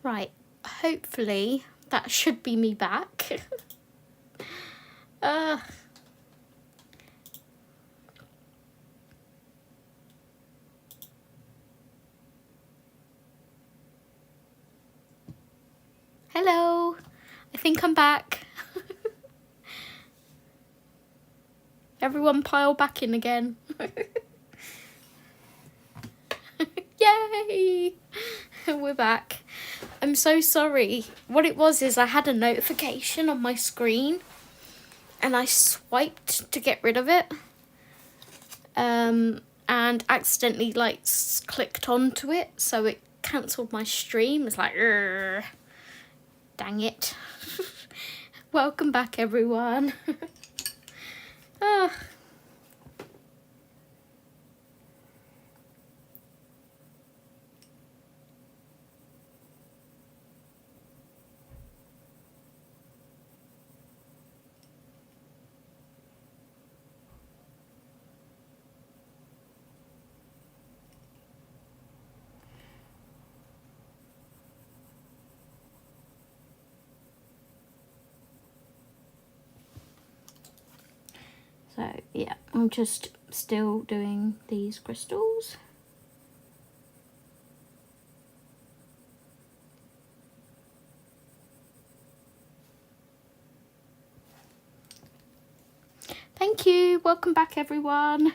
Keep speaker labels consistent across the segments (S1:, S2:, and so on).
S1: Right, hopefully that should be me back. uh, Hello, I think I'm back. Everyone pile back in again. Yay! We're back. I'm so sorry. What it was is I had a notification on my screen and I swiped to get rid of it. And accidentally clicked onto it, so it cancelled my stream. It's like, dang it. Welcome back, everyone. Ah. So yeah, I'm just still doing these crystals. Thank you. Welcome back, everyone.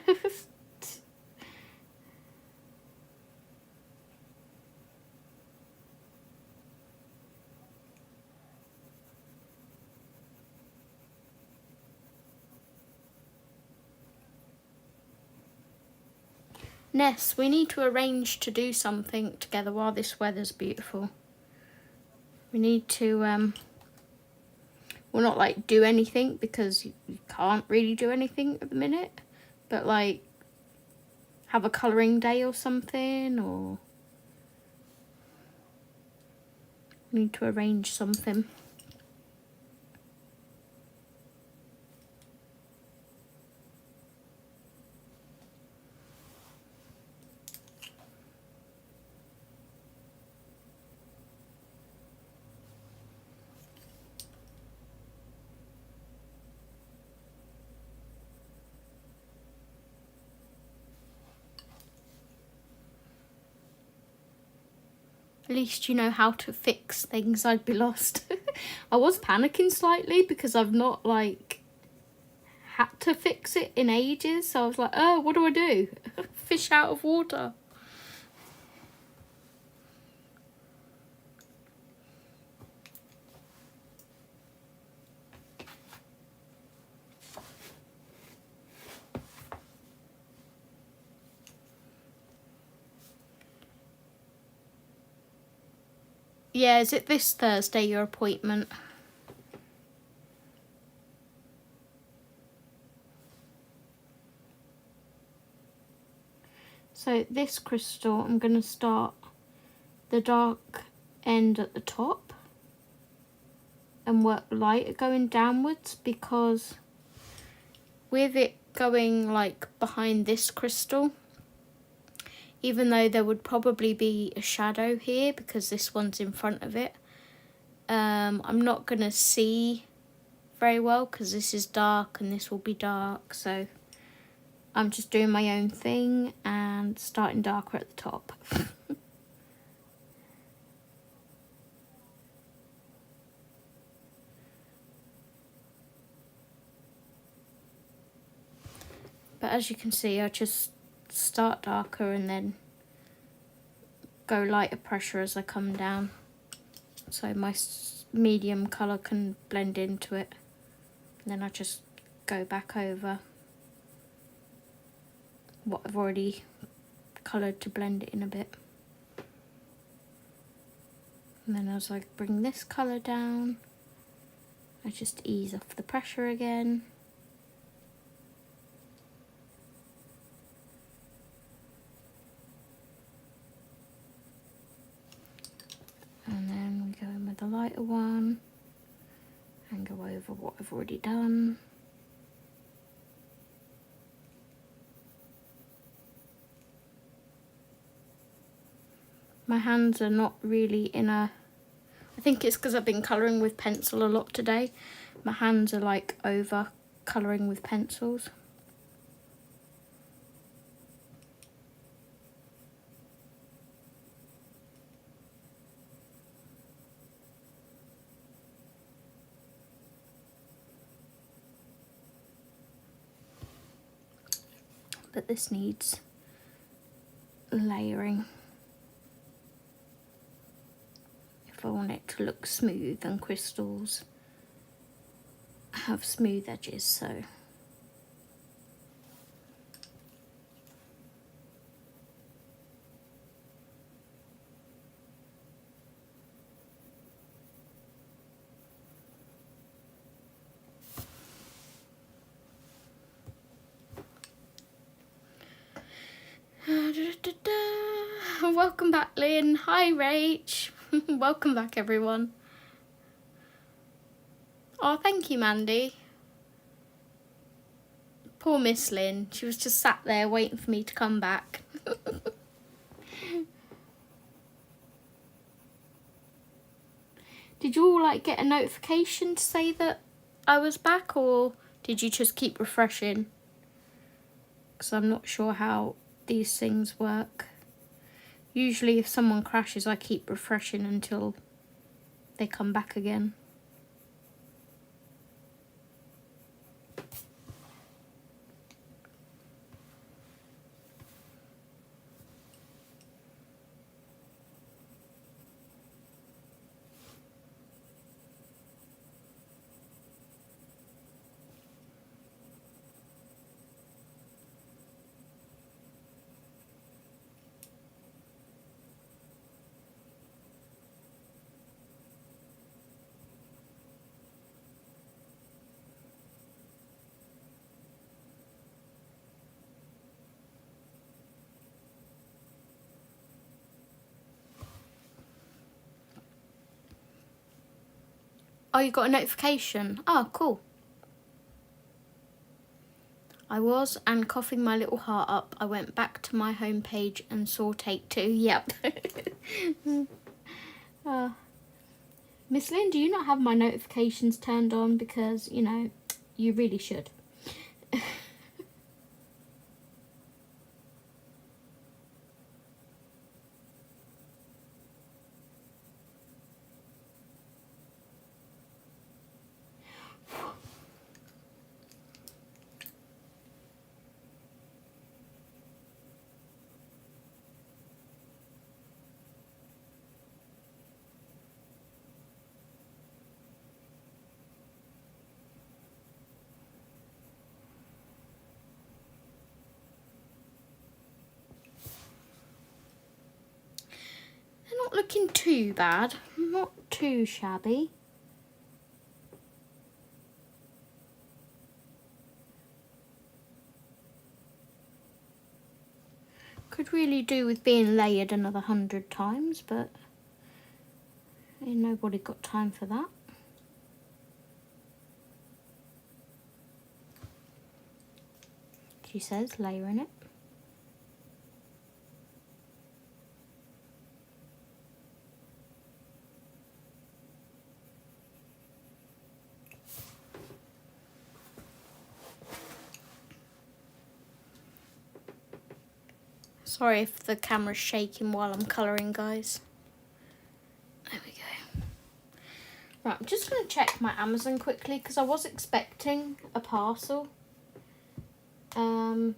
S1: Ness, we need to arrange to do something together while this weather's beautiful. We need to, well, not like do anything because you can't really do anything at the minute, but like have a colouring day or something, or we need to arrange something. At least you know how to fix things. I'd be lost. I was panicking slightly because I've not like had to fix it in ages, so I was like, oh, what do I do? Fish out of water. Yeah, is it this Thursday, your appointment? So this crystal, I'm going to start the dark end at the top and work light going downwards, because with it going like behind this crystal, even though there would probably be a shadow here because this one's in front of it, I'm not going to see very well because this is dark and this will be dark, so I'm just doing my own thing and starting darker at the top. But as you can see, I just start darker and then go lighter pressure as I come down, so my medium colour can blend into it. And then I just go back over what I've already coloured to blend it in a bit. And then as I bring this colour down, I just ease off the pressure again. And then we go in with the lighter one and go over what I've already done. My hands are not really in a think it's because I've been colouring with pencil a lot today. My hands are like over colouring with pencils. But this needs layering if I want it to look smooth, and crystals have smooth edges, so welcome back, Lynn. Hi, Rach. Welcome back, everyone. Oh, thank you, Mandy. Poor Miss Lynn. She was just sat there waiting for me to come back. Did you all like get a notification to say that I was back, or did you just keep refreshing? Because I'm not sure how these things work. Usually if someone crashes, I keep refreshing until they come back again. Oh, you got a notification? Oh, cool. I was, and coughing my little heart up, I went back to my home page and saw take 2. Yep. Miss Lynn, do you not have my notifications turned on? Because, you know, you really should. They're not looking too bad. Not too shabby. Could really do with being layered another 100 times, but ain't nobody got time for that. She says, layering it. Sorry if the camera's shaking while I'm colouring, guys. There we go. Right, I'm just going to check my Amazon quickly because I was expecting a parcel. I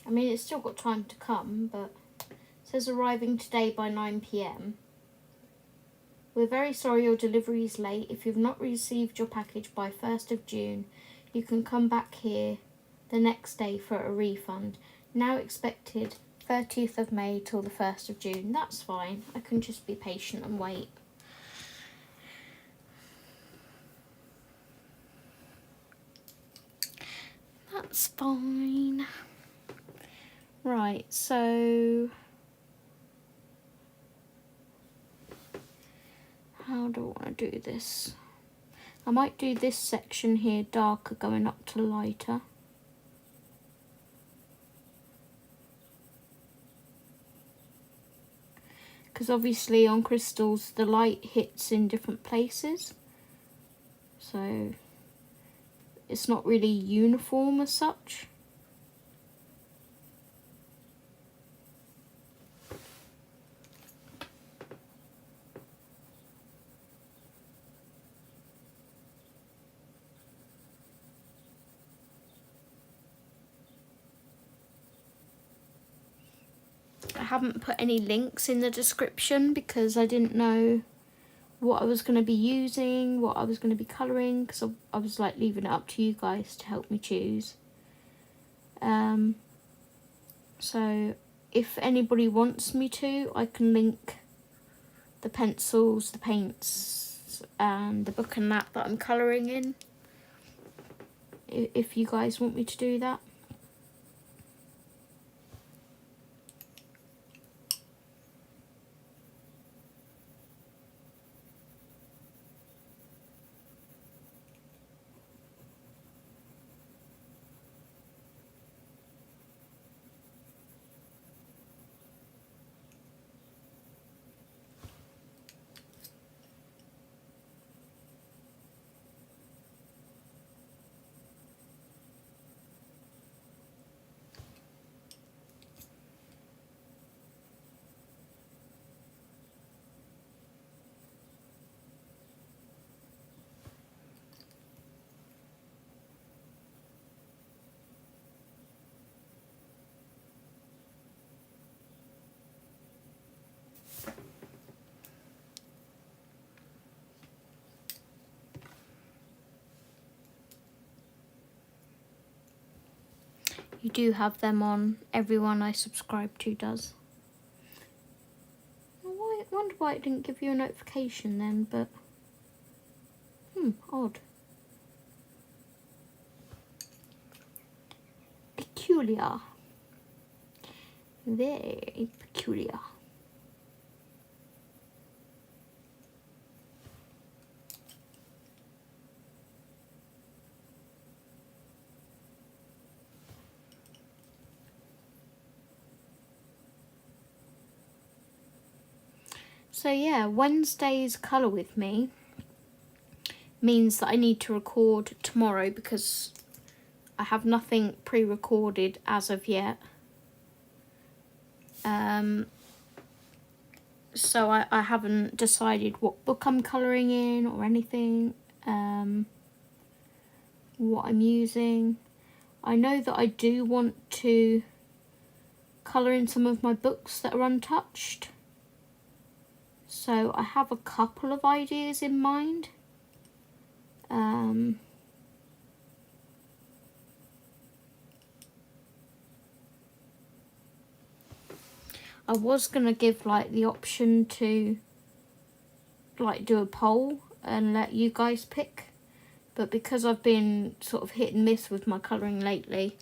S1: mean, it's still got time to come, but it says arriving today by 9 PM. We're very sorry your delivery is late. If you've not received your package by 1st of June, you can come back here the next day for a refund. Now expected 30th of May till the 1st of June. That's fine. I can just be patient and wait. That's fine. Right, so how do I want to do this? I might do this section here darker going up to lighter. because obviously on crystals the light hits in different places, so it's not really uniform as such. I haven't put any links in the description because I didn't know what I was going to be using, what I was going to be colouring, because I was like leaving it up to you guys to help me choose. So if anybody wants me to, I can link the pencils, the paints and the book and that I'm colouring in, if you guys want me to do that. You do have them on, everyone I subscribe to does. I wonder why it didn't give you a notification then, but odd. Peculiar. Very peculiar. So yeah, Wednesday's Colour With Me means that I need to record tomorrow because I have nothing pre-recorded as of yet. So I haven't decided what book I'm colouring in or anything, what I'm using. I know that I do want to colour in some of my books that are untouched. So I have a couple of ideas in mind. I was going to give like the option to like do a poll and let you guys pick, but because I've been sort of hit and miss with my colouring lately,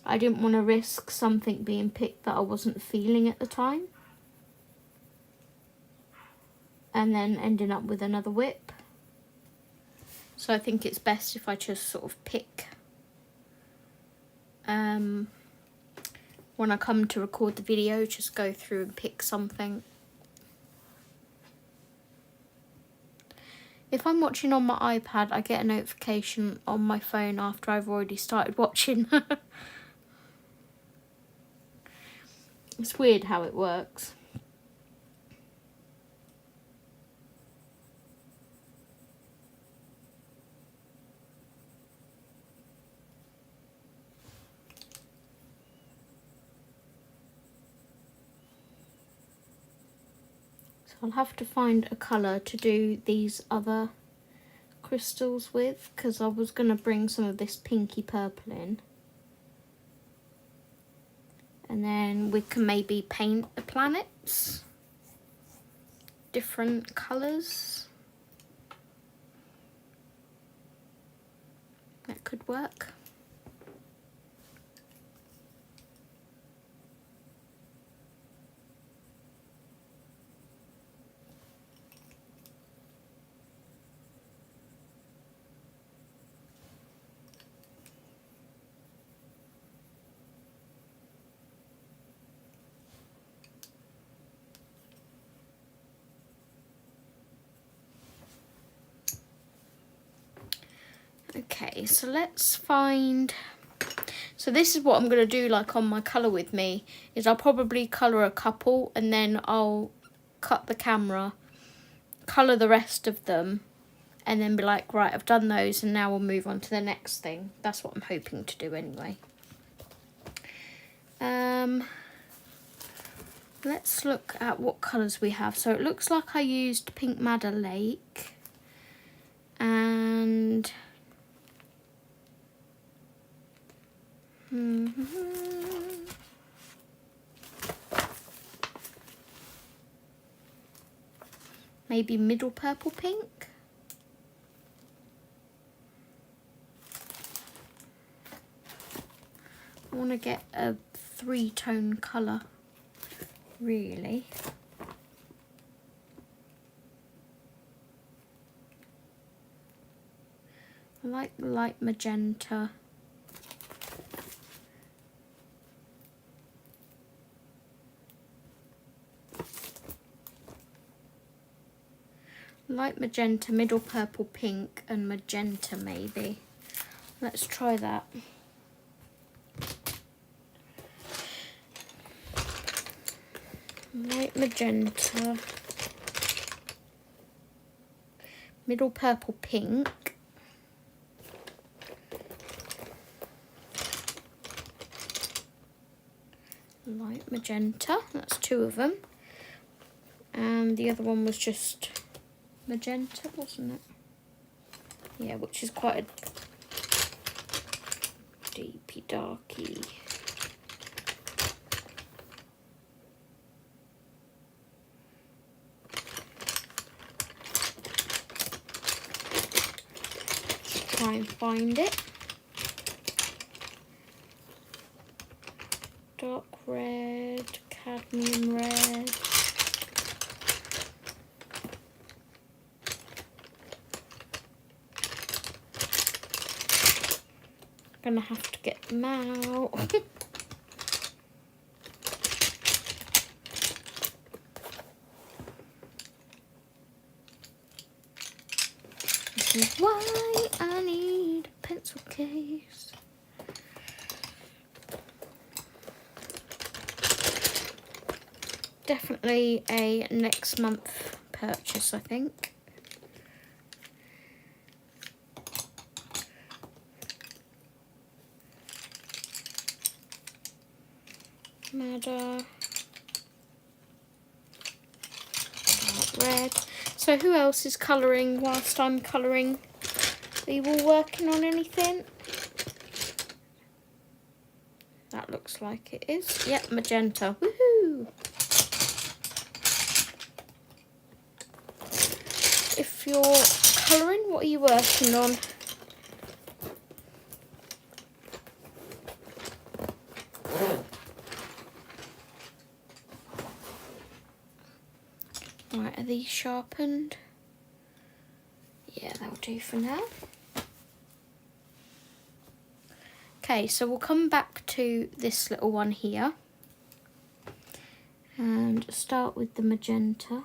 S1: I didn't want to risk something being picked that I wasn't feeling at the time and then ending up with another whip. So I think it's best if I just sort of pick when I come to record the video, just go through and pick something. If I'm watching on my iPad, I get a notification on my phone after I've already started watching. It's weird how it works. I'll have to find a colour to do these other crystals with, because I was going to bring some of this pinky purple in. And then we can maybe paint the planets different colours. That could work. Okay, so let's find... So this is what I'm going to do, like on my colour with me, is I'll probably colour a couple and then I'll cut the camera, colour the rest of them, and then be like, right, I've done those and now we'll move on to the next thing. That's what I'm hoping to do anyway. Let's look at what colours we have. So it looks like I used Pink Madder Lake and maybe Middle Purple Pink. I want to get a 3-tone colour, really. I like light magenta. Light magenta, middle purple pink, and magenta maybe. Let's try that. Light magenta, middle purple pink, light magenta, that's 2 of them, and the other one was just magenta, wasn't it? Yeah, which is quite a deepy darky. Try and find it. Dark red, cadmium red. Gonna have to get them out. This is why I need a pencil case. Definitely a next month purchase, I think. Madder. Red. So who else is colouring whilst I'm colouring? Are you all working on anything? That looks like it is. Yep, magenta. Woohoo! If you're colouring, what are you working on? Right, are these sharpened? Yeah, that'll do for now. Okay, so we'll come back to this little one here and start with the magenta.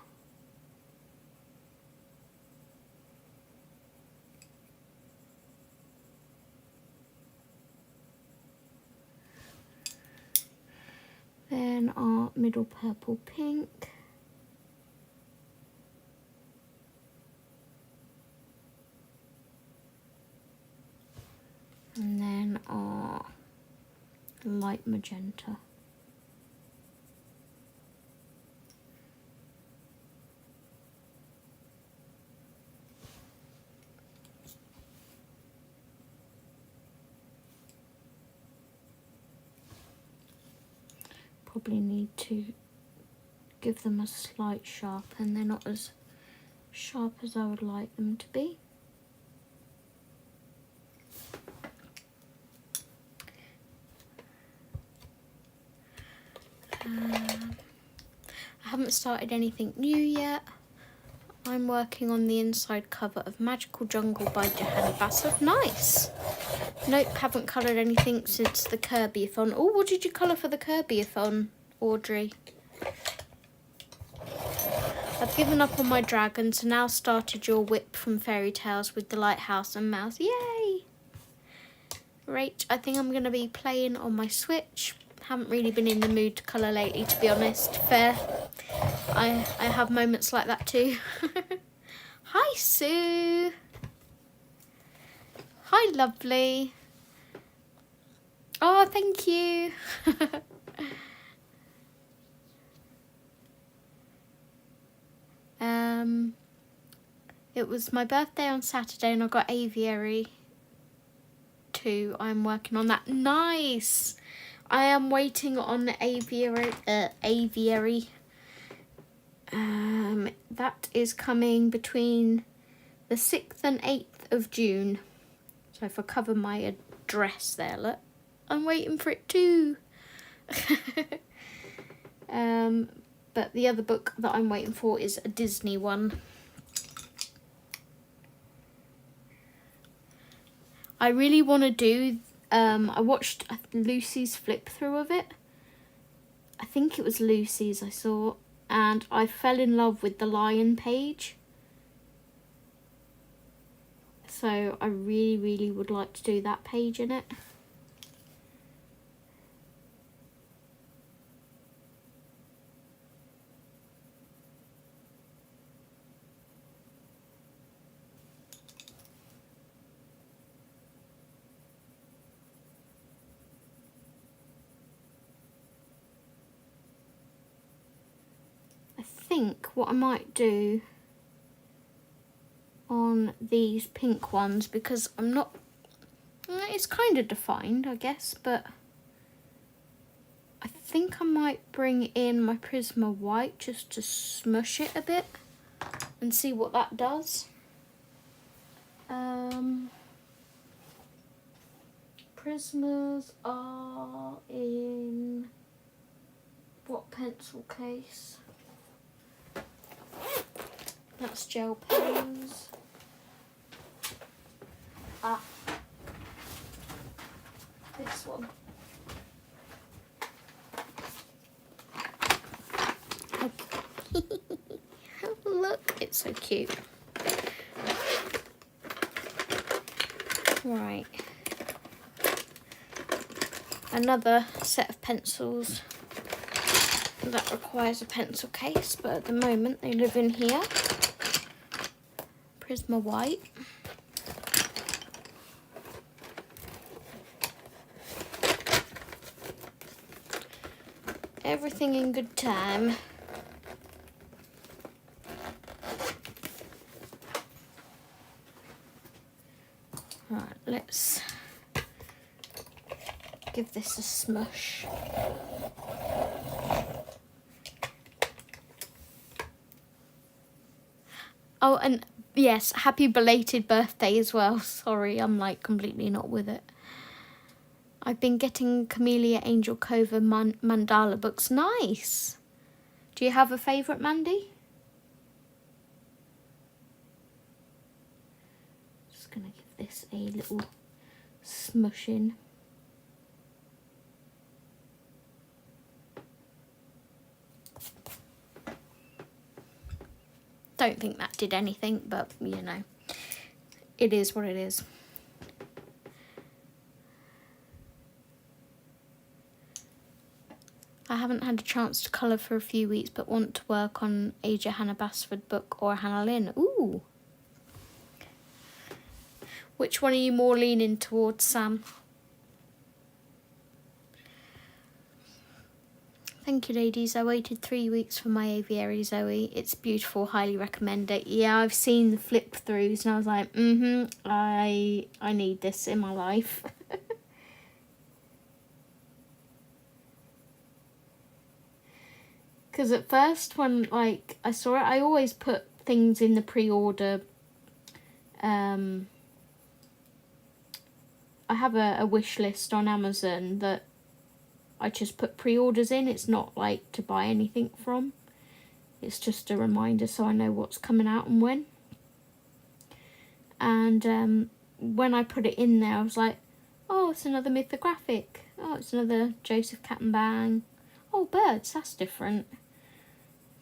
S1: Then our middle purple pink. And then our light magenta. Probably need to give them a slight sharpen. They're not as sharp as I would like them to be. I haven't started anything new yet. I'm working on the inside cover of Magical Jungle by Johanna Basov. Nice! Nope, haven't coloured anything since the Kirby-a-thon. Oh, what did you colour for the Kirby-a-thon, Audrey? I've given up on my dragon, so now started your whip from Fairy Tales with the Lighthouse and Mouse. Yay! Right, I think I'm going to be playing on my Switch. Haven't really been in the mood to colour lately, to be honest. Fair. I have moments like that too. Hi, Sue. Hi, lovely. Oh, thank you. It was my birthday on Saturday and I got Aviary 2. I'm working on that. Nice. I am waiting on the Aviary. That is coming between the 6th and 8th of June. So if I cover my address there, look, I'm waiting for it too. But the other book that I'm waiting for is a Disney one. I really want to do, I watched Lucy's flip through of it. I think it was Lucy's I saw, and I fell in love with the lion page. So I really, really would like to do that page in it. I think what I might do on these pink ones, because I'm not, it's kind of defined I guess, but I think I might bring in my Prisma white just to smush it a bit and see what that does. Prismas are in what pencil case? That's gel pens. This one. Okay. Look, it's so cute. Right. Another set of pencils that requires a pencil case, but at the moment they live in here. Prisma white. Everything in good time. Right, let's give this a smush. Oh, and yes, happy belated birthday as well. Sorry, I'm like completely not with it. I've been getting Camellia Angel Cove mandala books. Nice. Do you have a favourite, Mandy? Just going to give this a little smushing. Don't think that did anything, but you know, it is what it is. I haven't had a chance to colour for a few weeks, but want to work on a Johanna Basford book or a Hannah Lynn. Ooh. Which one are you more leaning towards, Sam? Thank you, ladies. I waited 3 weeks for my Aviary Zoe. It's beautiful. Highly recommend it. Yeah, I've seen the flip throughs and I was like, I need this in my life. Because at first when like I saw it, I always put things in the pre-order. I have a wish list on Amazon that I just put pre-orders in. It's not like to buy anything from. It's just a reminder so I know what's coming out and when. And when I put it in there, I was like, oh, it's another mythographic. Oh, it's another Joseph Cattenbang. Oh, birds, that's different.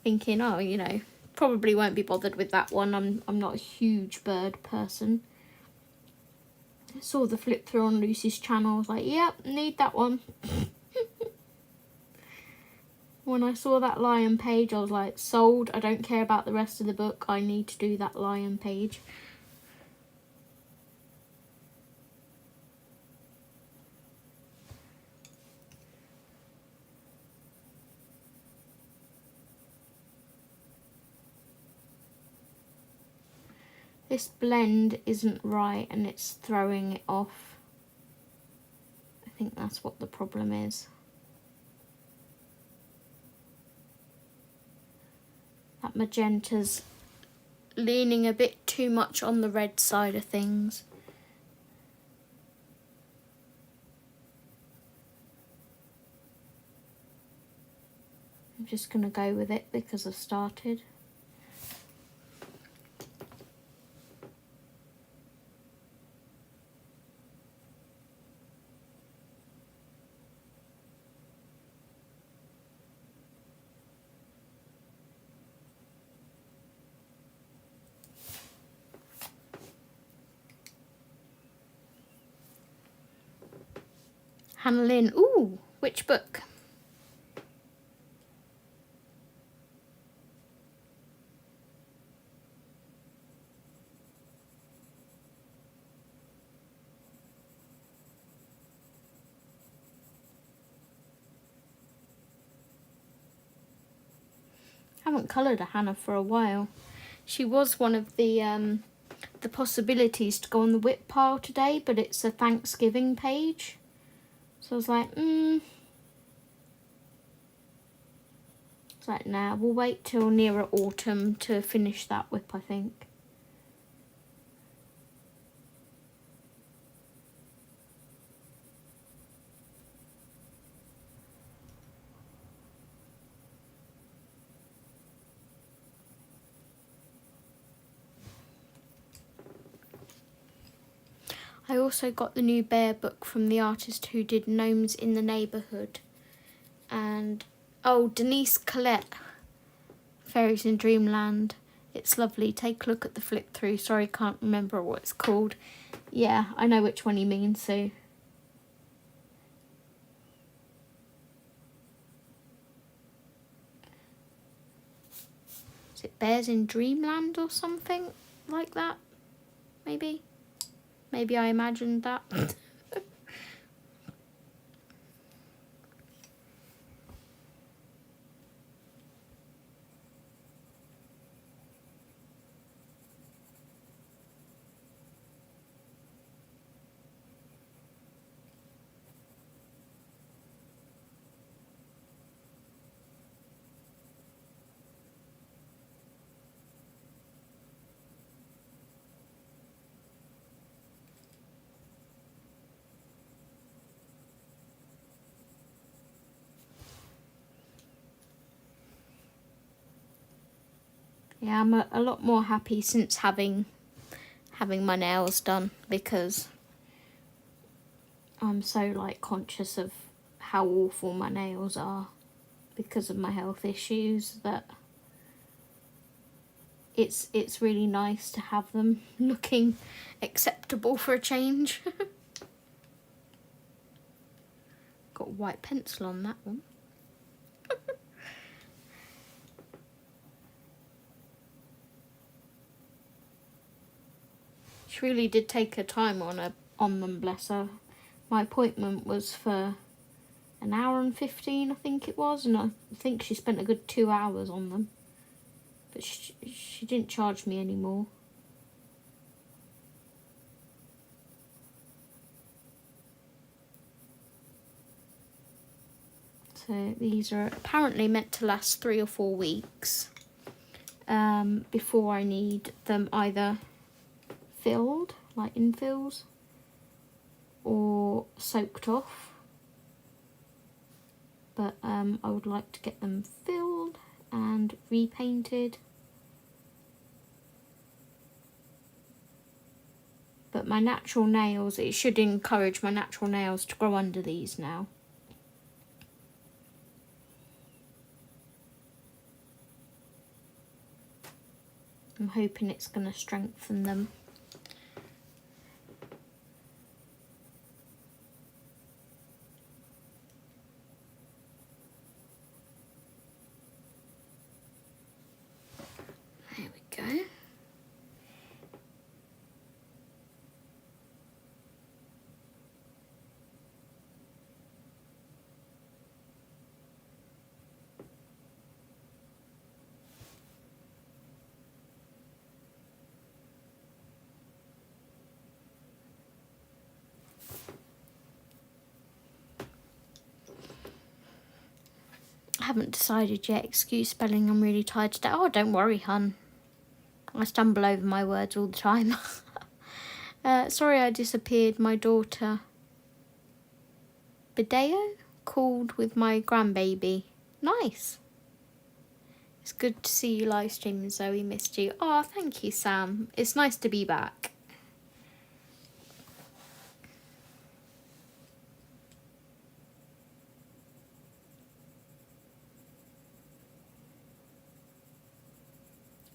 S1: Thinking, oh, you know, probably won't be bothered with that one. I'm not a huge bird person. Saw the flip through on Lucy's channel. I was like, yep, need that one. When I saw that lion page, I was like, sold. I don't care about the rest of the book. I need to do that lion page. This blend isn't right and it's throwing it off. I think that's what the problem is. That magenta's leaning a bit too much on the red side of things. I'm just going to go with it because I've started. Hannah Lynn, ooh, which book? I haven't coloured a Hannah for a while. She was one of the possibilities to go on the whip pile today, but it's a Thanksgiving page. So I was like, It's like, nah, we'll wait till nearer autumn to finish that whip, I think. I also got the new bear book from the artist who did Gnomes in the Neighbourhood. And, oh, Denise Collette, Fairies in Dreamland. It's lovely. Take a look at the flip through. Sorry, can't remember what it's called. Yeah, I know which one you mean, so. Is it Bears in Dreamland or something like that? Maybe? Maybe I imagined that. Yeah, I'm a lot more happy since having my nails done, because I'm so like conscious of how awful my nails are because of my health issues, that it's really nice to have them looking acceptable for a change. Got a white pencil on that one. She really did take her time on them, bless her. My appointment was for an hour and 15, I think it was, and I think she spent a good 2 hours on them. But she didn't charge me anymore. So these are apparently meant to last 3 or 4 weeks before I need them either filled, like infills, or soaked off. But I would like to get them filled and repainted. But my natural nails, it should encourage my natural nails to grow under these now. I'm hoping it's going to strengthen them. haven't decided yet. Excuse spelling, I'm really tired today. Oh, don't worry, hun. I stumble over my words all the time. Sorry I disappeared. My daughter, Bideo, called with my grandbaby. Nice. It's good to see you live streaming, Zoe. Missed you. Oh, thank you, Sam. It's nice to be back.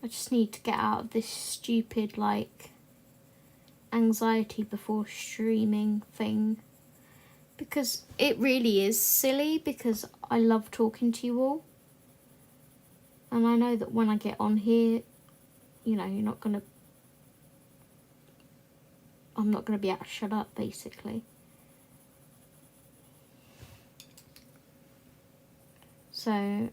S1: I just need to get out of this stupid, like, anxiety before streaming thing. Because it really is silly, because I love talking to you all. And I know that when I get on here, you know, I'm not going to be able to shut up, basically. So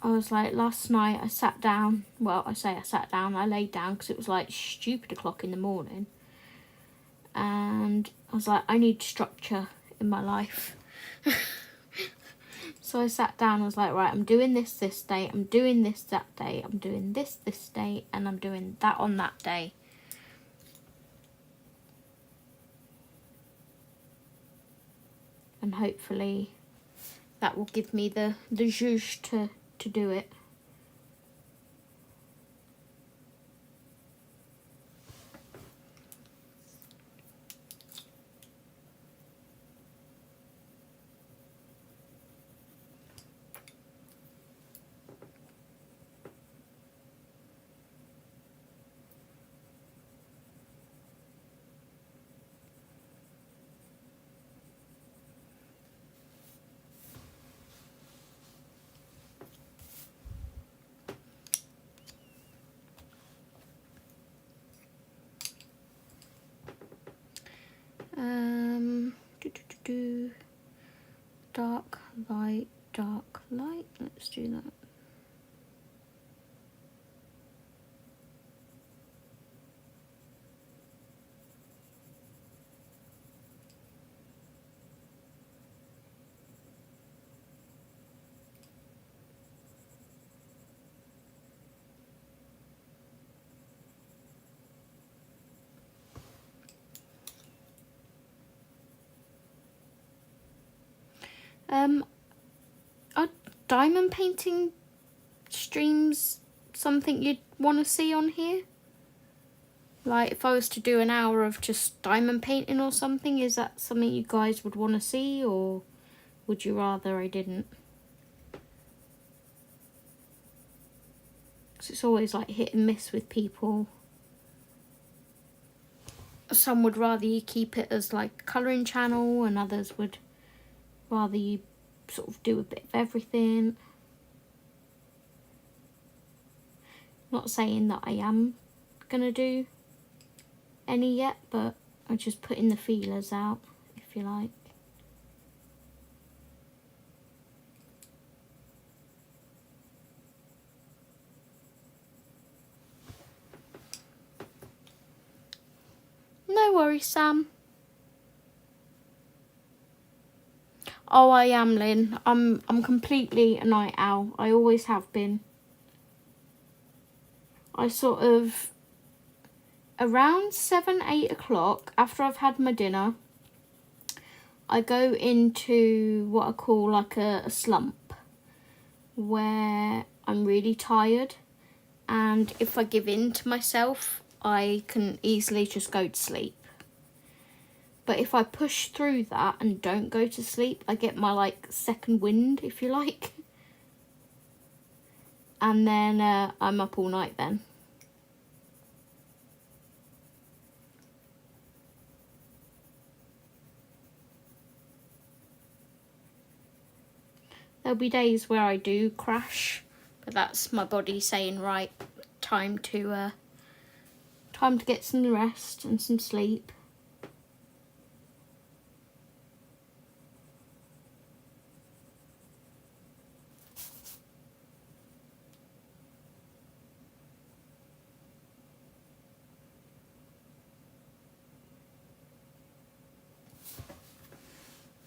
S1: I was like, last night I sat down. Well, I sat down. I laid down because it was like stupid o'clock in the morning. And I was like, I need structure in my life. So I sat down. I was like, right, I'm doing this day. I'm doing this that day. I'm doing this day. And I'm doing that on that day. And hopefully that will give me the zhuzh to do it. Dark light. Let's do that. Are diamond painting streams something you'd want to see on here? Like, if I was to do an hour of just diamond painting or something, is that something you guys would want to see, or would you rather I didn't? Because it's always like hit and miss with people. Some would rather you keep it as like a colouring channel, and others would rather you sort of do a bit of everything. Not saying that I am gonna do any yet, but I'm just putting the feelers out, if you like. No worries, Sam. Oh, I am, Lynn. I'm completely a night owl. I always have been. I sort of, around 7, 8 o'clock, after I've had my dinner, I go into what I call like a slump, where I'm really tired, and if I give in to myself, I can easily just go to sleep. But if I push through that and don't go to sleep, I get my like second wind, if you like. And then I'm up all night then. There'll be days where I do crash, but that's my body saying, right, time to get some rest and some sleep.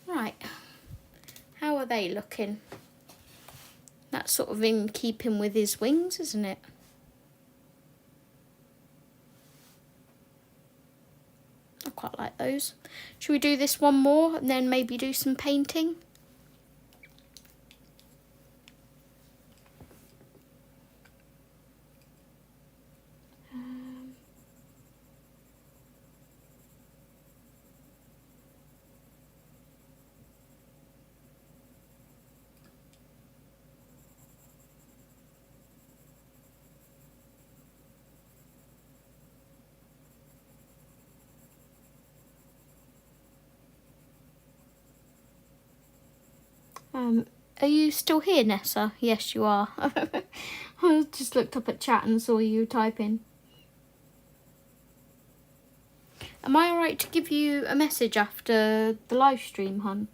S1: Right, how are they looking? that's sort of in keeping with his wings, isn't it? I quite like those. Should we do this one more and then maybe do some painting? Are you still here, Nessa? Yes, you are. I just looked up at chat and saw you typing. Am I alright to give you a message after the live stream, hun?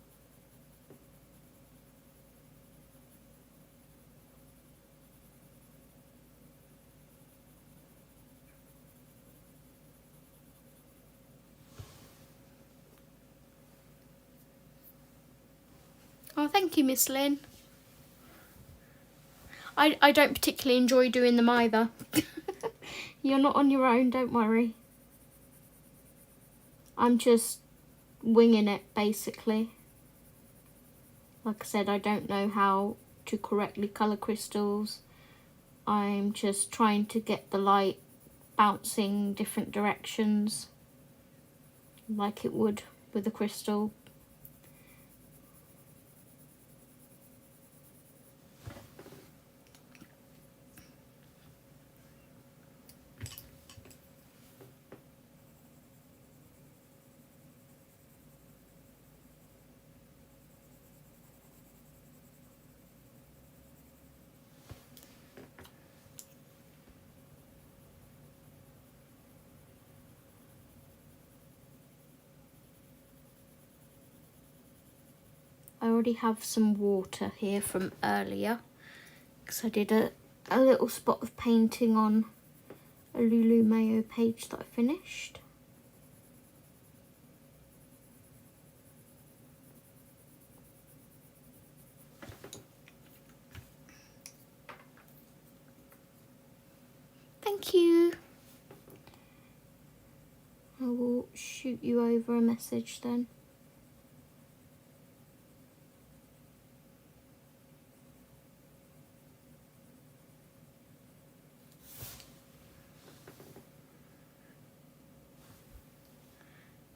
S1: Oh, thank you, Miss Lynn. I don't particularly enjoy doing them either. You're not on your own, don't worry. I'm just winging it, basically. Like I said, I don't know how to correctly colour crystals. I'm just trying to get the light bouncing different directions like it would with a crystal. I already have some water here from earlier because I did a little spot of painting on a Lulu Mayo page that I finished. Thank you. I will shoot you over a message then.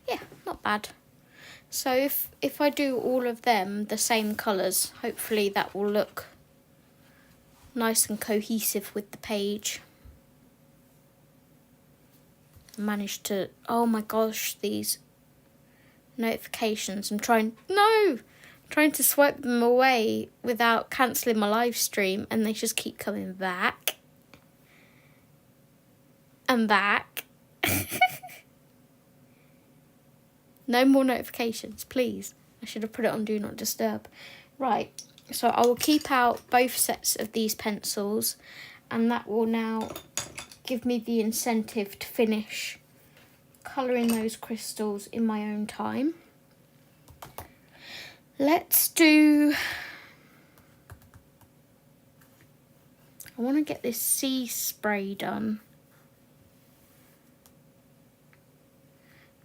S1: Yeah, not bad. So if I do all of them the same colours, hopefully that will look nice and cohesive with the page. Managed to, oh my gosh, these notifications. I'm trying to swipe them away without cancelling my live stream, and they just keep coming back and back. No more notifications, please. I should have put it on Do Not Disturb. Right, so I will keep out both sets of these pencils, and that will now give me the incentive to finish colouring those crystals in my own time. Let's do... I want to get this sea spray done.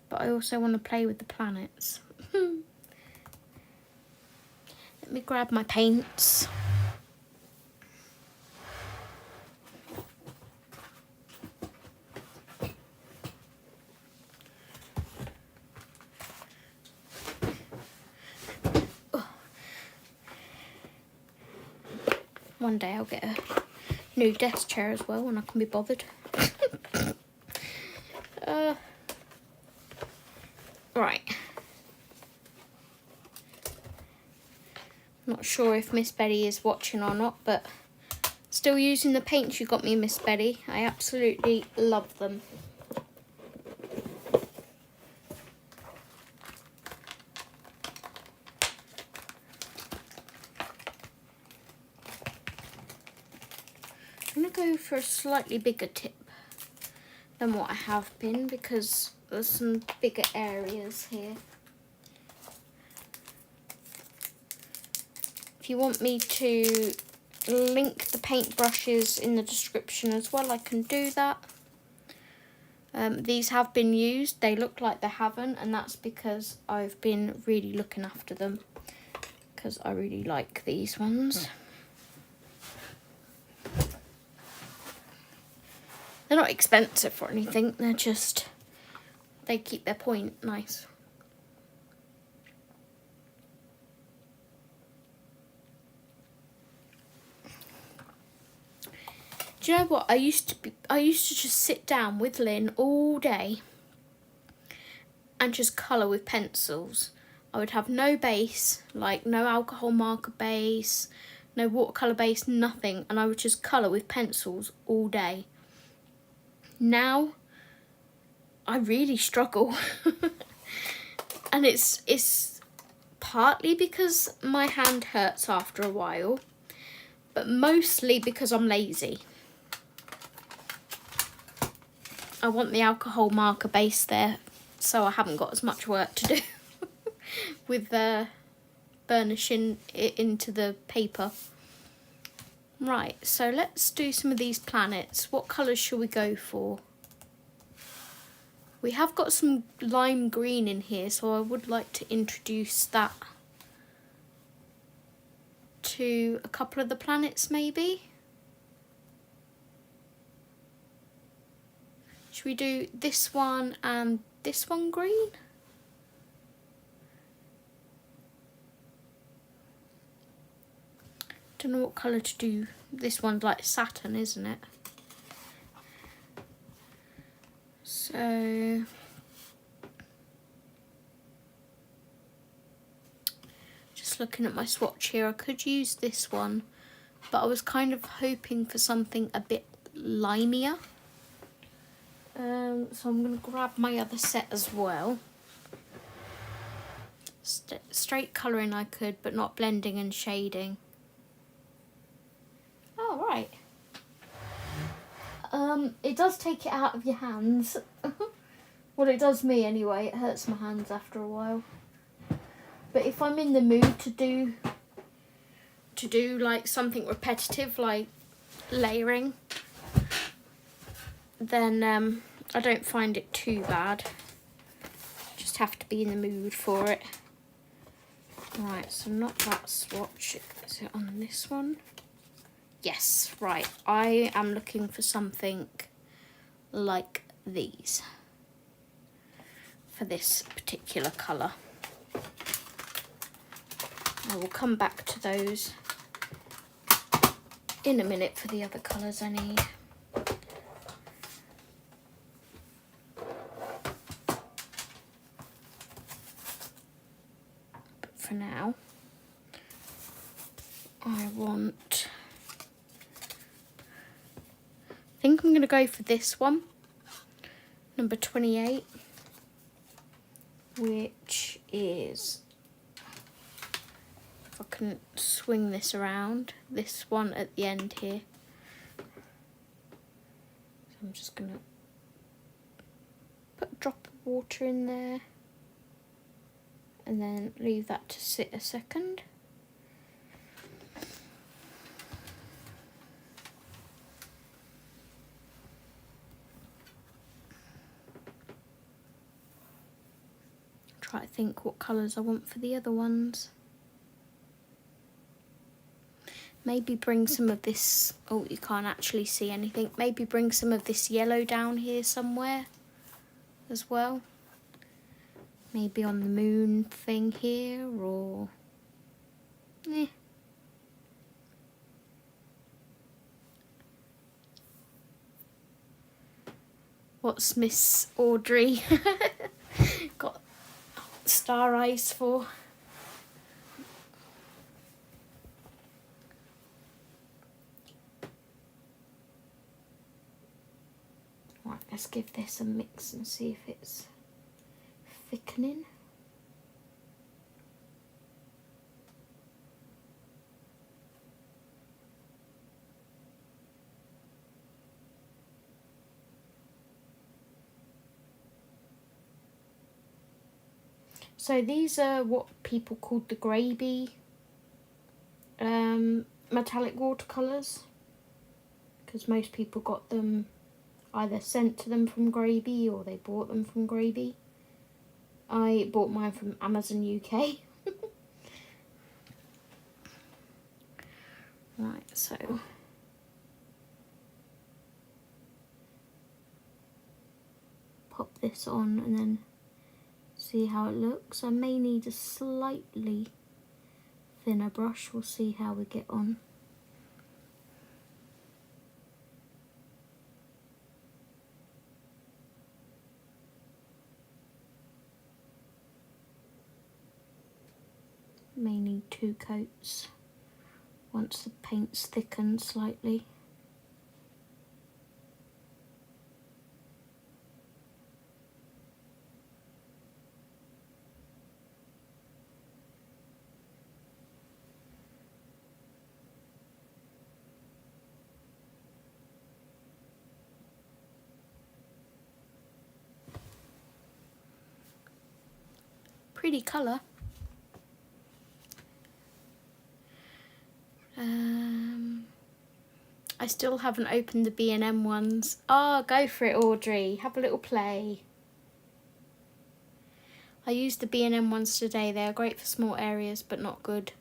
S1: But I also want to play with the planets. Let me grab my paints. One day I'll get a new desk chair as well when I can be bothered. Right. Not sure if Miss Betty is watching or not, but still using the paints you got me, Miss Betty. I absolutely love them. I'm going to go for a slightly bigger tip than what I have been because there's some bigger areas here. If you want me to link the paintbrushes in the description as well, I can do that. These have been used. They look like they haven't, and that's because I've been really looking after them, because I really like these ones. They're not expensive or anything, they're just, they keep their point nice. Do you know what? I used to just sit down with Lynn all day and just colour with pencils. I would have no base, like no alcohol marker base, no watercolour base, nothing, and I would just colour with pencils all day. Now, I really struggle. And it's partly because my hand hurts after a while, but mostly because I'm lazy. I want the alcohol marker base there, so I haven't got as much work to do with burnishing it into the paper. Right, so let's do some of these planets. What colours shall we go for? We have got some lime green in here, so I would like to introduce that to a couple of the planets maybe. Should we do this one and this one green? Don't know what colour to do. This one's like Saturn, isn't it? So just looking at my swatch here, I could use this one, but I was kind of hoping for something a bit limier. So I'm going to grab my other set as well. Straight colouring I could, but not blending and shading. Oh, right. It does take it out of your hands. Well, it does me anyway. It hurts my hands after a while. But if I'm in the mood to do like something repetitive, like layering, then I don't find it too bad. Just have to be in the mood for it. Right, so not that swatch. Is it on this one? Yes, right. I am looking for something like these for this particular colour. I will come back to those in a minute for the other colours I need. For now, I think I'm going to go for this one, number 28, which is, if I can swing this around, this one at the end here. So I'm just going to put a drop of water in there and then leave that to sit a second. Try to think what colours I want for the other ones. Maybe bring some of this, oh, you can't actually see anything. Maybe bring some of this yellow down here somewhere as well. Maybe on the moon thing here, or What's Miss Audrey got star eyes for? Right, let's give this a mix and see if it's thickening. So these are what people called the Graby metallic watercolours, because most people got them either sent to them from Graby or they bought them from Graby. I bought mine from Amazon UK. Right, so pop this on and then see how it looks. I may need a slightly thinner brush. We'll see how we get on. May need 2 coats once the paint's thickened slightly. Pretty colour. I still haven't opened the B&M ones. Oh, go for it, Audrey. Have a little play. I used the B&M ones today. They are great for small areas, but not good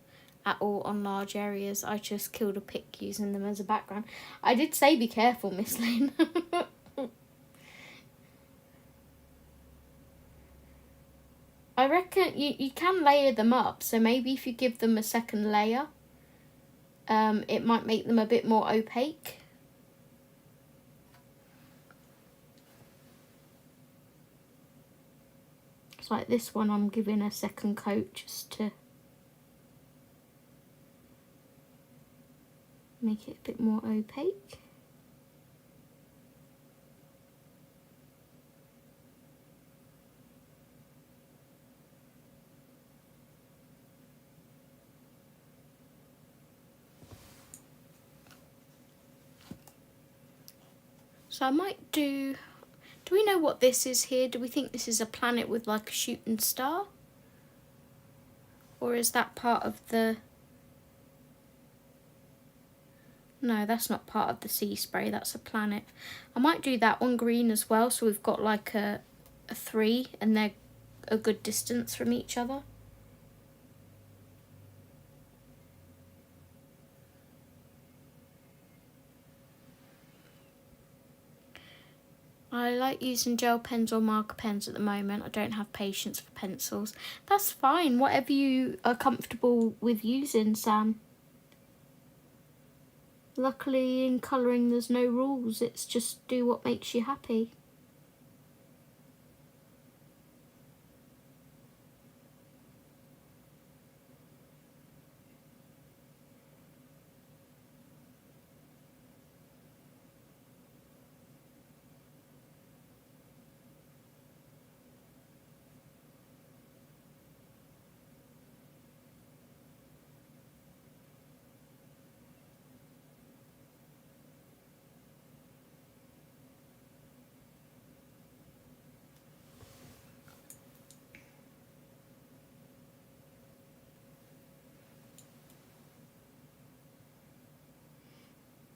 S1: at all on large areas. I just killed a pic using them as a background. I did say be careful, Miss Lynn. I reckon you can layer them up, so maybe if you give them a second layer, it might make them a bit more opaque. It's like this one, I'm giving a second coat just to make it a bit more opaque. So I might do we know what this is here? Do we think this is a planet with like a shooting star? Or is that part of the... No, that's not part of the sea spray, that's a planet. I might do that one green as well, so we've got like a 3 and they're a good distance from each other. I like using gel pens or marker pens at the moment. I don't have patience for pencils. That's fine, whatever you are comfortable with using, Sam. Luckily in colouring there's no rules, it's just do what makes you happy.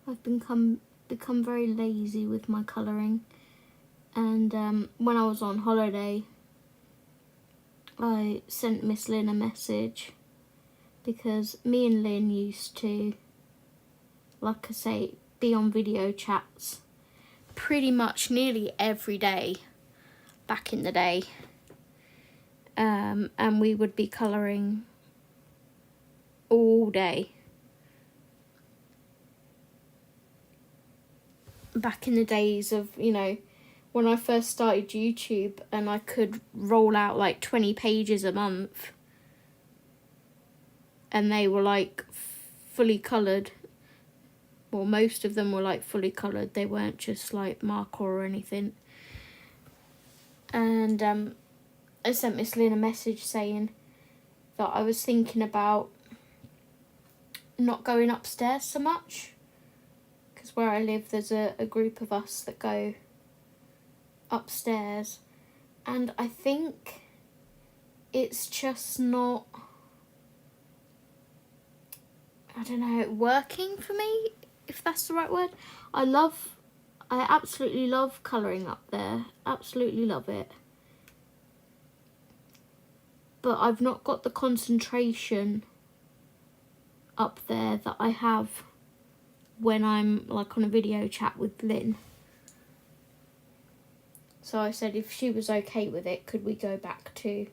S1: I've become very lazy with my colouring, and when I was on holiday I sent Miss Lynn a message because me and Lynn used to, like I say, be on video chats pretty much nearly every day back in the day, and we would be colouring all day. Back in the days of, you know, when I first started YouTube and I could roll out like 20 pages a month and they were like fully coloured. Well, most of them were like fully coloured. They weren't just like marker or anything. And I sent Miss Lynn a message saying that I was thinking about not going upstairs so much, because where I live there's a group of us that go upstairs, and I think it's just not, I don't know, working for me, if that's the right word. I absolutely love colouring up there. Absolutely love it. But I've not got the concentration up there that I have when I'm like on a video chat with Lynn. So I said if she was okay with it, could we go back to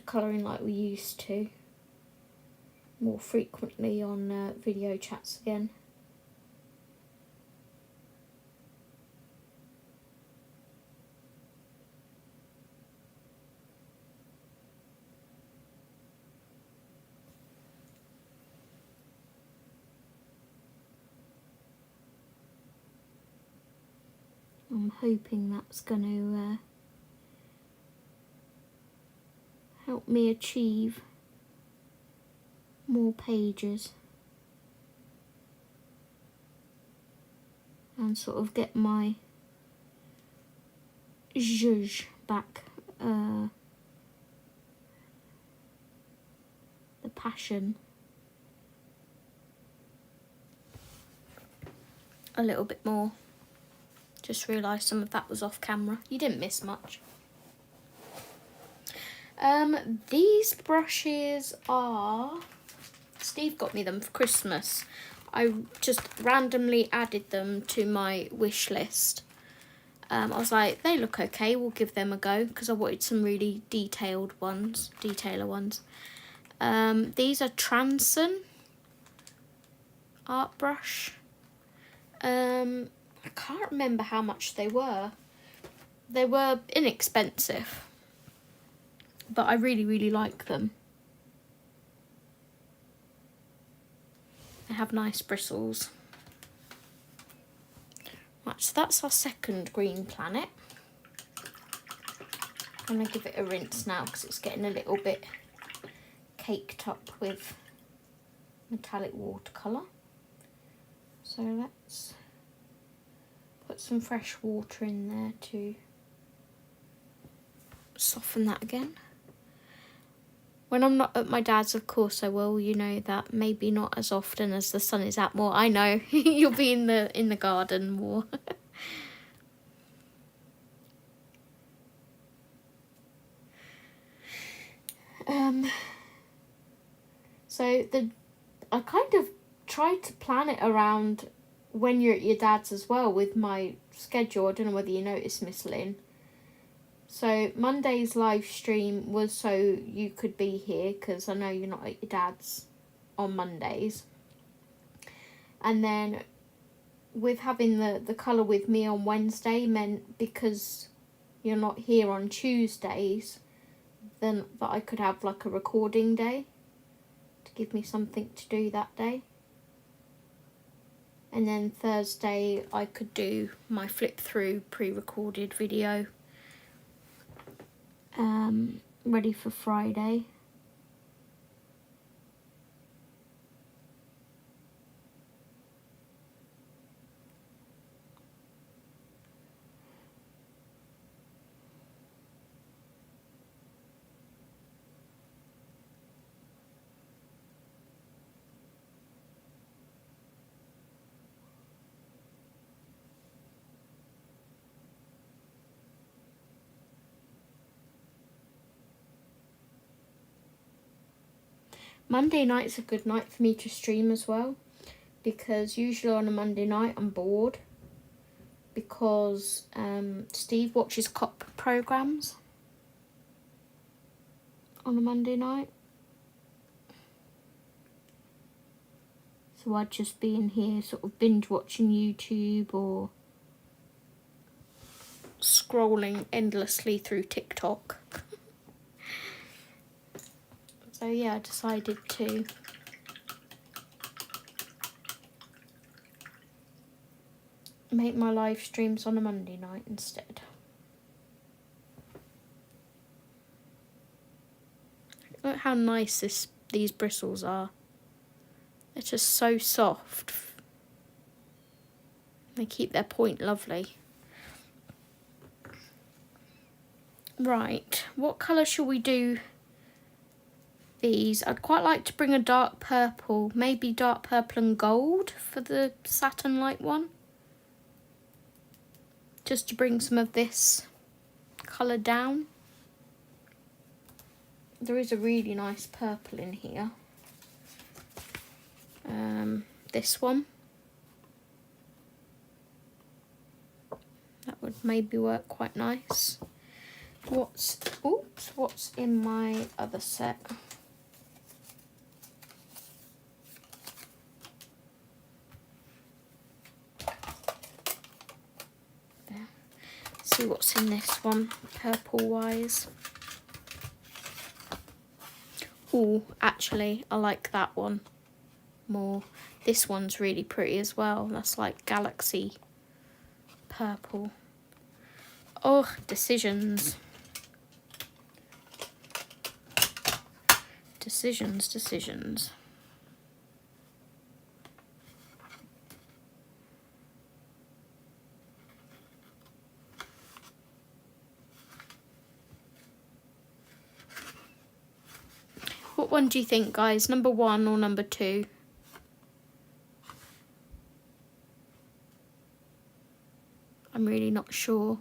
S1: colouring like we used to more frequently on video chats again. I'm hoping that's going to help me achieve more pages and sort of get my zhuzh back, the passion a little bit more. Just realised some of that was off camera. You didn't miss much. These brushes are... Steve got me them for Christmas. I just randomly added them to my wish list. I was like, they look okay, we'll give them a go, because I wanted some really detailer ones. These are Transon art brush. I can't remember how much they were. They were inexpensive, but I really, really like them. They have nice bristles. Right, so that's our second green planet. I'm going to give it a rinse now because it's getting a little bit caked up with metallic watercolour. So let's put some fresh water in there to soften that again. When I'm not at my dad's, of course I will, you know that. Maybe not as often as the sun is out more. I know, you'll be in the garden more. So I kind of tried to plan it around when you're at your dad's as well with my schedule. I don't know whether you noticed, Miss Lynn. So Monday's live stream was so you could be here, because I know you're not at your dad's on Mondays. And then with having the colour with me on Wednesday meant because you're not here on Tuesdays, then that I could have like a recording day to give me something to do that day. And then Thursday I could do my flip through pre-recorded video. Ready for Friday. Monday night's a good night for me to stream as well, because usually on a Monday night I'm bored because Steve watches cop programmes on a Monday night. So I'd just be in here sort of binge watching YouTube or scrolling endlessly through TikTok. So yeah, I decided to make my live streams on a Monday night instead. Look how nice these bristles are. They're just so soft. They keep their point lovely. Right, what colour shall we do these. I'd quite like to bring a dark purple, maybe dark purple and gold for the Saturn Light one. Just to bring some of this colour down. There is a really nice purple in here. This one. That would maybe work quite nice. What's in my other set? There. See what's in this one, purple wise. Oh, actually, I like that one more. This one's really pretty as well. That's like galaxy purple. Oh, decisions. Decisions. What one do you think, guys? Number 1 or number 2? I'm really not sure.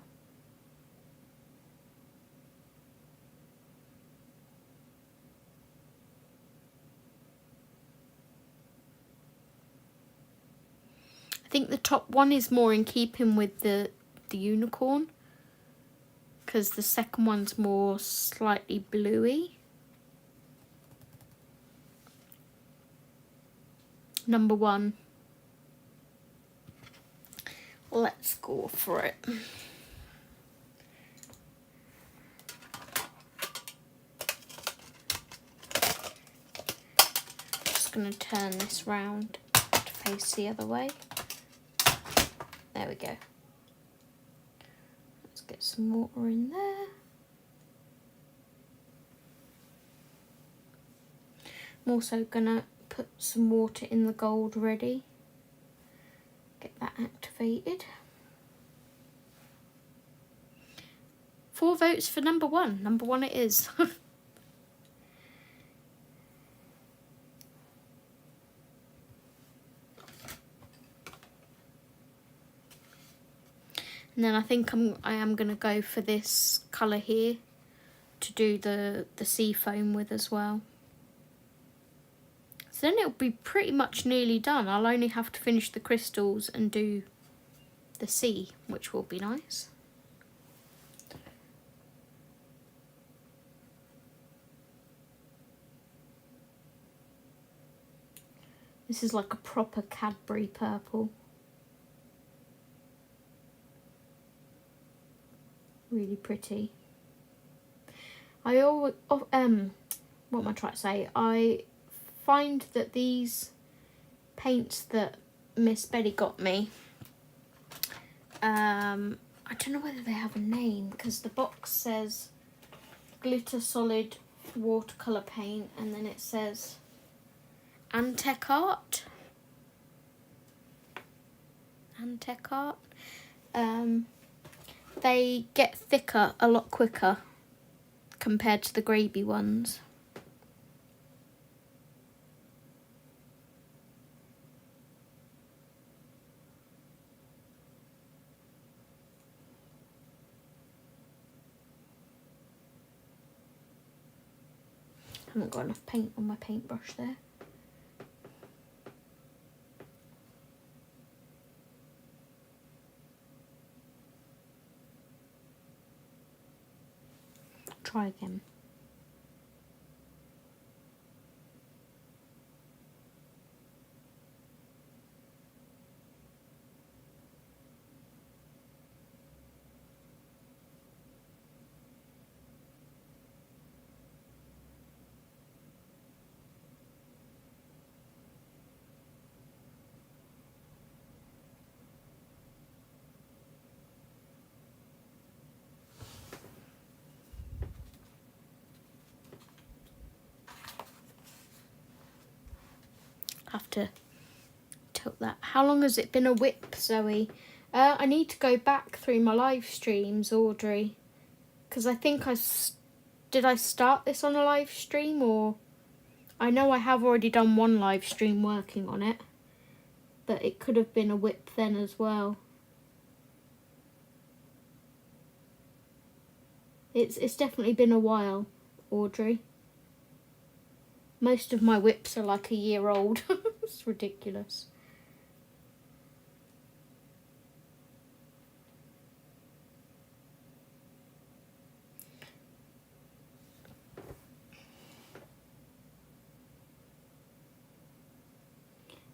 S1: I think the top one is more in keeping with the unicorn, because the second one's more slightly bluey. Number 1. Let's go for it. Just going to turn this round to face the other way. There we go. Let's get some water in there. I'm also going to put some water in the gold ready. Get that activated. 4 votes for number 1. Number 1 it is. And then I think I am going to go for this colour here to do the sea foam with as well. So then it'll be pretty much nearly done. I'll only have to finish the crystals and do the sea, which will be nice. This is like a proper Cadbury purple. Really pretty. I always, what am I trying to say? I find that these paints that Miss Betty got me, I don't know whether they have a name, because the box says glitter solid watercolour paint, and then it says Antec Art. Antec Art. They get thicker a lot quicker compared to the gravy ones. I haven't got enough paint on my paintbrush there. Try again. Have to tilt that. How long has it been a whip, Zoe? I need to go back through my live streams, Audrey, because I think did I start this on a live stream, or I know I have already done one live stream working on it, but it could have been a whip then as well. It's definitely been a while, Audrey. Most of my whips are like a year old. It's ridiculous.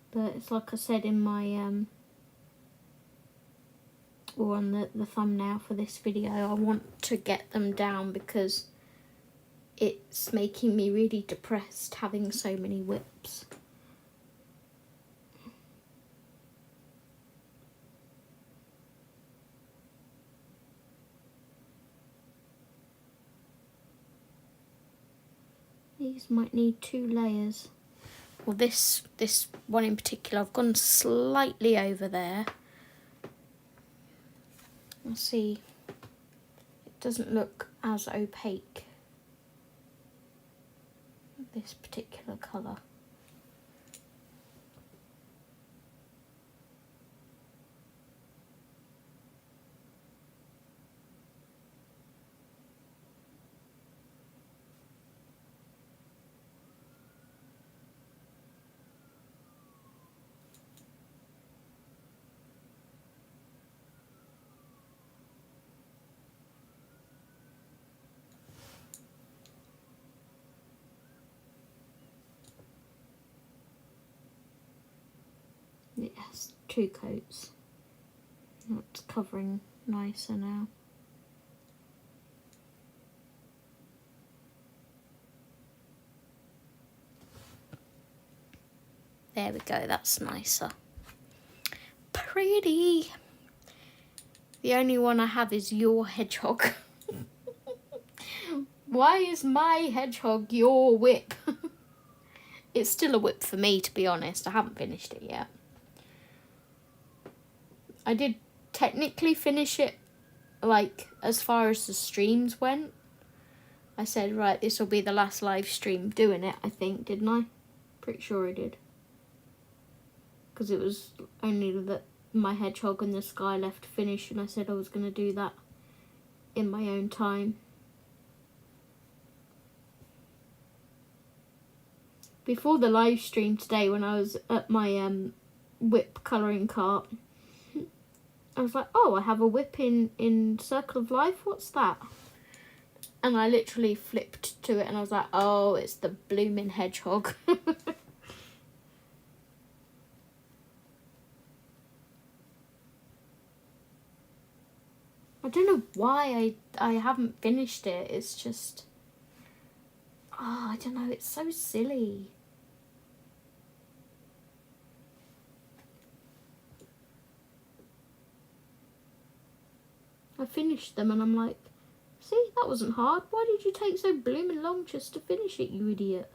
S1: But it's like I said in my or on the thumbnail for this video, I want to get them down because it's making me really depressed having so many whips. These might need 2 layers. Well, this one in particular, I've gone slightly over there. Let's see. It doesn't look as opaque. This particular colour. Yes, 2 coats. That's covering nicer now. There we go, that's nicer. Pretty. The only one I have is your hedgehog. Why is my hedgehog your whip? It's still a whip for me, to be honest. I haven't finished it yet. I did technically finish it, like, as far as the streams went. I said, right, this will be the last live stream doing it, I think, didn't I? Pretty sure I did. Because it was only that my hedgehog and the sky left to finish, and I said I was going to do that in my own time. Before the live stream today, when I was at my whip colouring cart, I was like, oh, I have a whip in Circle of Life, what's that? And I literally flipped to it and I was like, oh, it's the blooming hedgehog. I don't know why I haven't finished it, it's just, oh, I don't know, it's so silly. I finished them and I'm like, see, that wasn't hard. Why did you take so blooming long just to finish it, you idiot?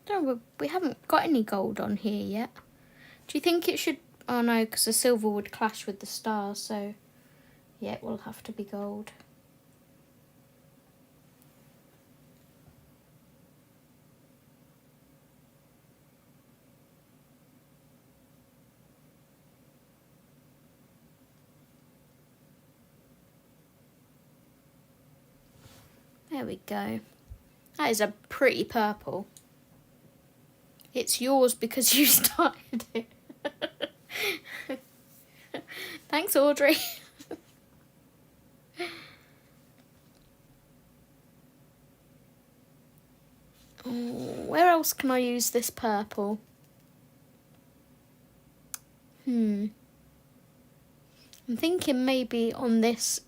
S1: No, we haven't got any gold on here yet. Do you think it should... Oh no, because the silver would clash with the stars, so yeah, it will have to be gold. There we go. That is a pretty purple. It's yours because you started it. Thanks, Audrey. Where else can I use this purple? I'm thinking maybe on this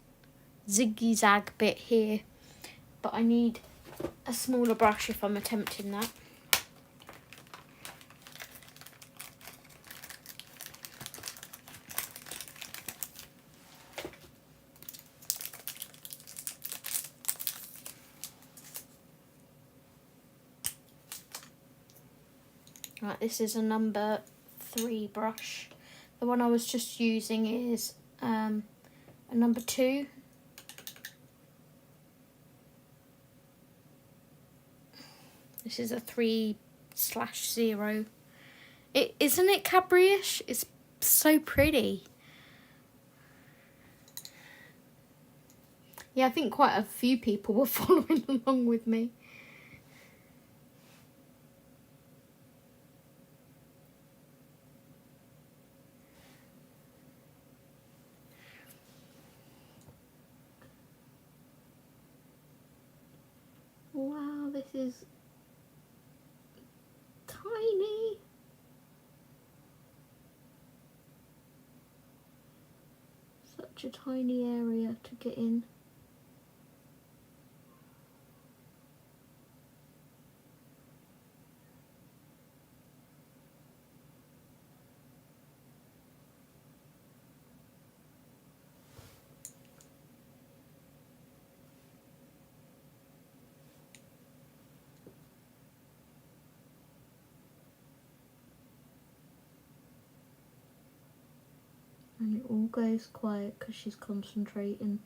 S1: ziggy-zag bit here, but I need a smaller brush if I'm attempting that. Right, this is a number 3 brush. The one I was just using is a number 2. This is a 3/0. Isn't it Cadbury-ish? It's so pretty. Yeah, I think quite a few people were following along with me. Wow, this is tiny. Such a tiny area to get in. And it all goes quiet because she's concentrating.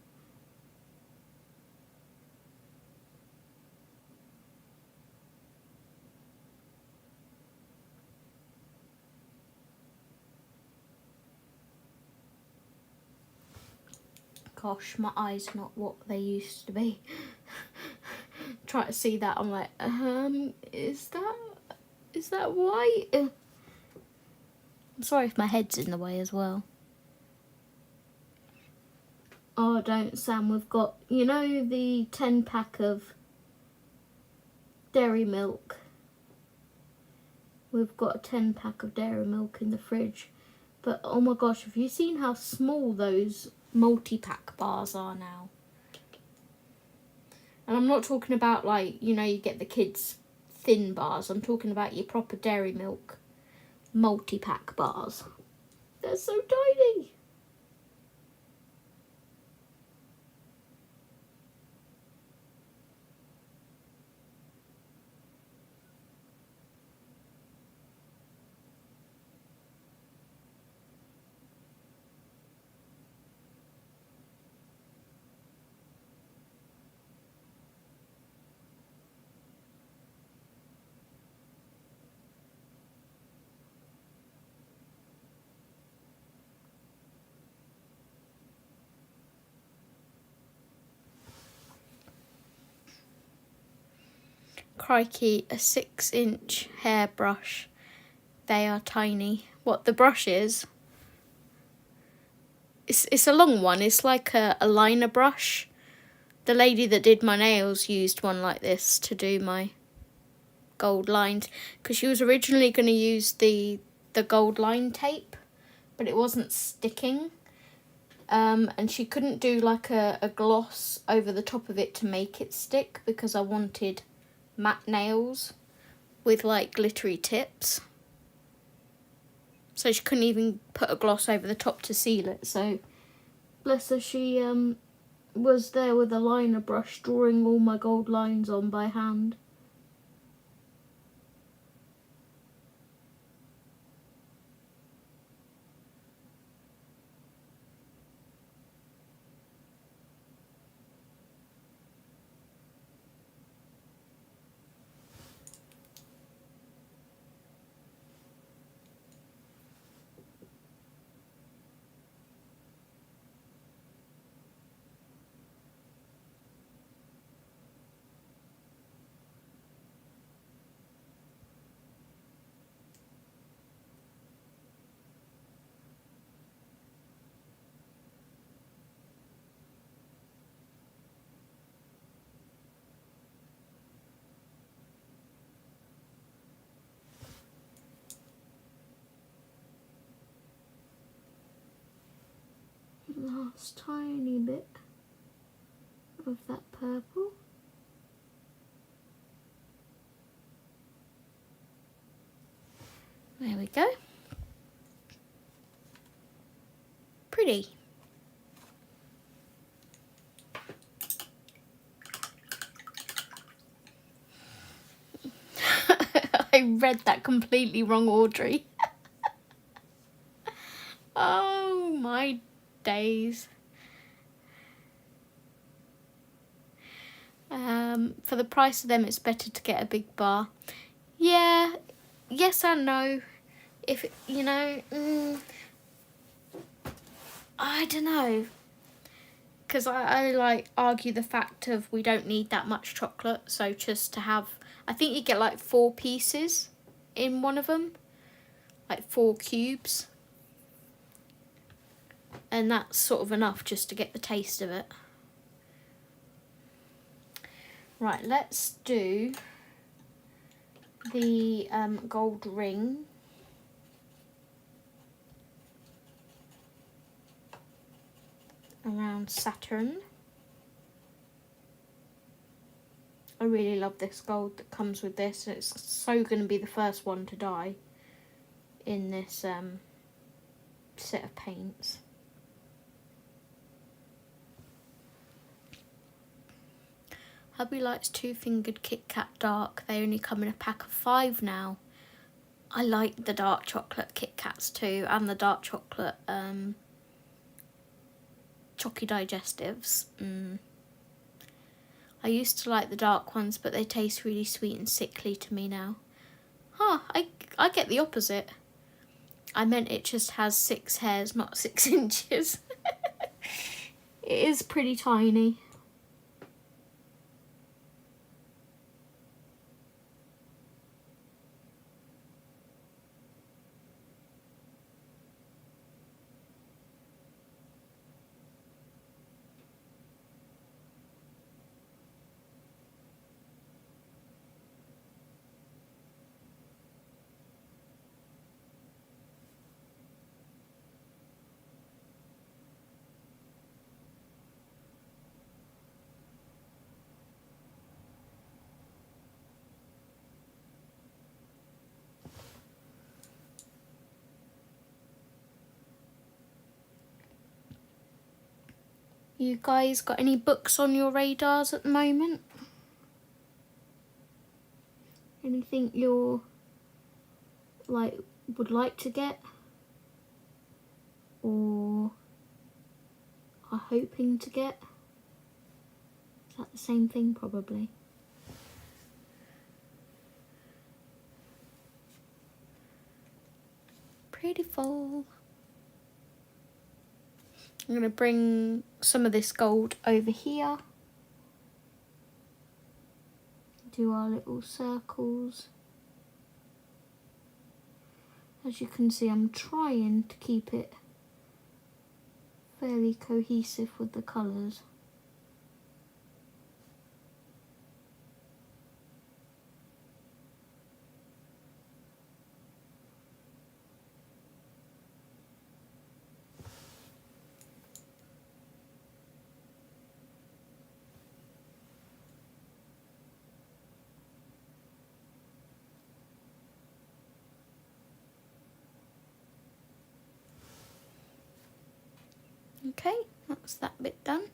S1: Gosh, my eyes not what they used to be. Try to see that, I'm like, is that white? I'm sorry if my head's in the way as well. Oh, don't, Sam. We've got, you know, the 10-pack of dairy milk. We've got a 10-pack of dairy milk in the fridge. But, oh my gosh, have you seen how small those multi-pack bars are now? And I'm not talking about, like, you know, you get the kids' thin bars. I'm talking about your proper dairy milk multi-pack bars. They're so tiny. Crikey, a 6-inch hairbrush. They are tiny. What the brush is? It's a long one. It's like a liner brush. The lady that did my nails used one like this to do my gold lines, because she was originally going to use the gold line tape, but it wasn't sticking. And she couldn't do like a gloss over the top of it to make it stick, because I wanted matte nails with like glittery tips. So she couldn't even put a gloss over the top to seal it. So bless her, she was there with a liner brush drawing all my gold lines on by hand. Last tiny bit of that purple. There we go. Pretty. I read that completely wrong, Audrey. Oh my days. For the price of them, it's better to get a big bar. Yeah, yes and no. If, you know, I don't know. Because I like argue the fact of we don't need that much chocolate. So just to have, I think you get like 4 pieces in one of them. Like 4 cubes. And that's sort of enough just to get the taste of it. Right, let's do the gold ring. Around Saturn. I really love this gold that comes with this. It's so going to be the first one to die in this set of paints. Hubby likes 2-fingered Kit Kat dark. They only come in a pack of 5 now. I like the dark chocolate Kit Kats too, and the dark chocolate Chocky Digestives. I used to like the dark ones, but they taste really sweet and sickly to me now. I get the opposite. I meant it just has 6 hairs, not 6 inches. It is pretty tiny. You guys got any books on your radars at the moment? Anything you're would like to get or are hoping to get? Is that the same thing? Probably. Pretty full. I'm going to bring some of this gold over here. Do our little circles. As you can see, I'm trying to keep it fairly cohesive with the colours. Okay, that's that bit done.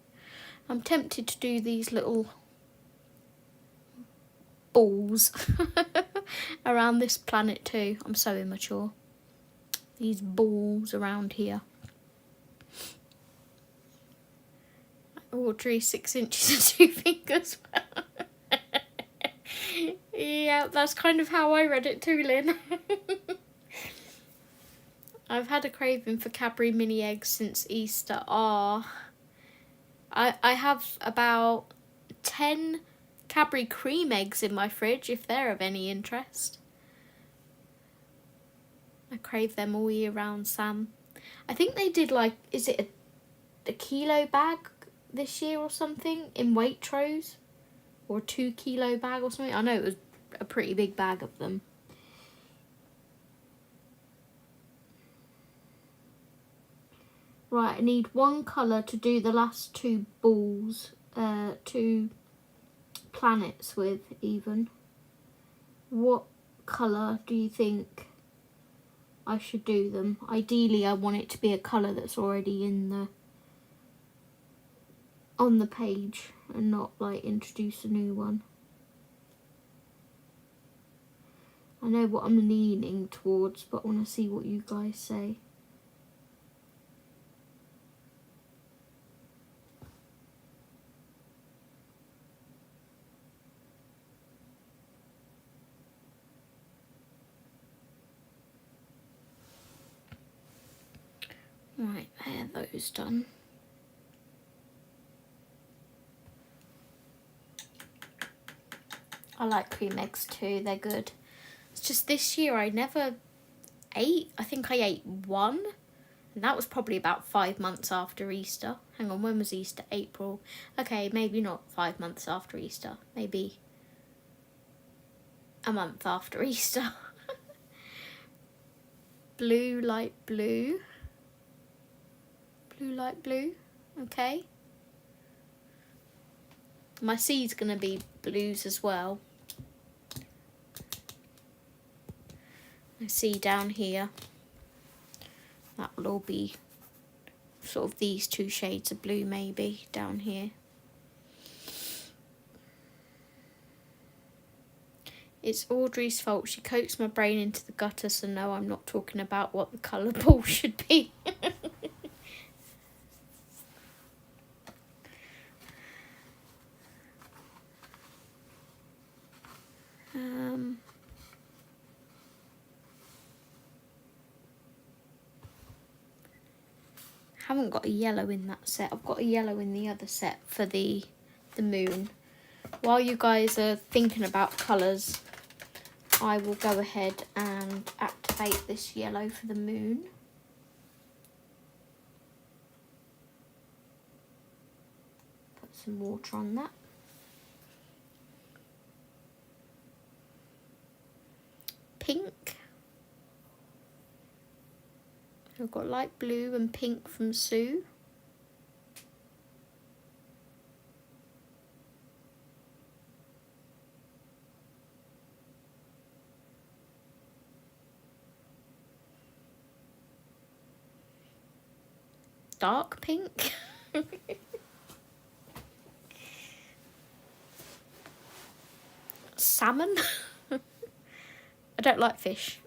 S1: I'm tempted to do these little balls around this planet too. I'm so immature. These balls around here. Audrey, 6 inches and 2 fingers. Yeah, that's kind of how I read it too, Lynn. I've had a craving for Cadbury mini eggs since Easter. I have about 10 Cadbury cream eggs in my fridge, if they're of any interest. I crave them all year round, Sam. I think they did is it a kilo bag this year or something in Waitrose? Or a 2 kilo bag or something? I know it was a pretty big bag of them. Right, I need 1 colour to do the last 2 balls, 2 planets with even. What colour do you think I should do them? Ideally, I want it to be a colour that's already on the page and not introduce a new one. I know what I'm leaning towards, but I want to see what you guys say. Right, there, those done. I like cream eggs too, they're good. It's just this year I never ate. I think I ate one, and that was probably about 5 months after Easter. Hang on, when was Easter? April. Okay, maybe not 5 months after Easter. Maybe a month after Easter. Blue, light blue. Blue, light blue. Okay. My C's going to be blues as well. I see down here. That will all be sort of these two shades of blue maybe down here. It's Audrey's fault. She coaxed my brain into the gutter, so no, I'm not talking about what the colour ball should be. Haven't got a yellow in that set. I've got a yellow in the other set for the moon. While you guys are thinking about colours, I will go ahead and activate this yellow for the moon. Put some water on that. Pink. I've got light blue and pink from Sue. Dark pink. Salmon. I don't like fish.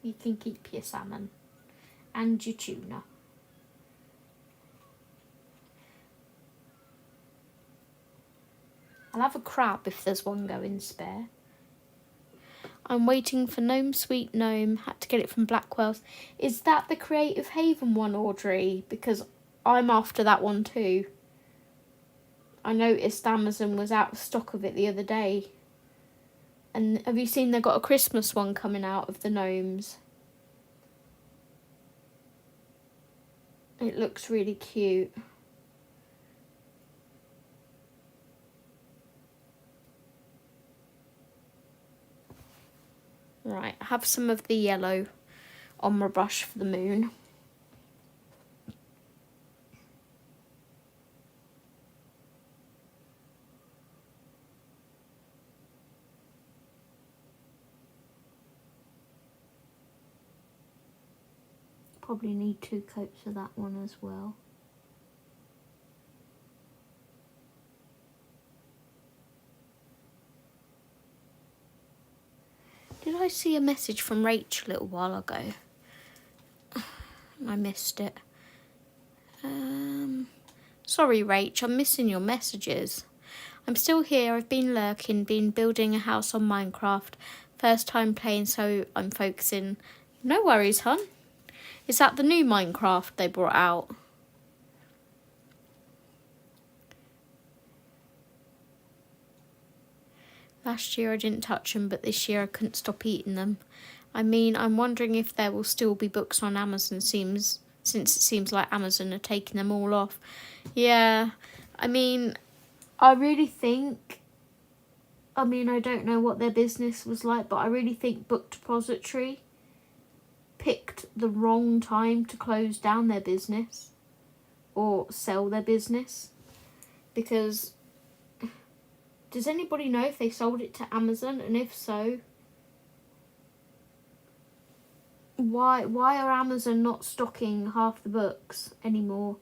S1: You can keep your salmon and your tuna. I'll have a crab if there's one going spare. I'm waiting for Gnome Sweet Gnome. Had to get it from Blackwell's. Is that the Creative Haven one, Audrey? Because I'm after that one too. I noticed Amazon was out of stock of it the other day. And have you seen they've got a Christmas one coming out of the gnomes? It looks really cute. Right, I have some of the yellow on my brush for the moon. Probably need 2 coats of that one as well. Did I see a message from Rach a little while ago? I missed it. Sorry, Rach, I'm missing your messages. I'm still here. I've been lurking, been building a house on Minecraft. First time playing, so I'm focusing. No worries, hon. Is that the new Minecraft they brought out? Last year I didn't touch them, but this year I couldn't stop eating them. I mean, I'm wondering if there will still be books on Amazon, since it seems like Amazon are taking them all off. Yeah, I mean, I really think, I don't know what their business was like, but I really think Book Depository picked the wrong time to close down their business or sell their business. Because does anybody know if they sold it to Amazon? And if so, why are Amazon not stocking half the books anymore?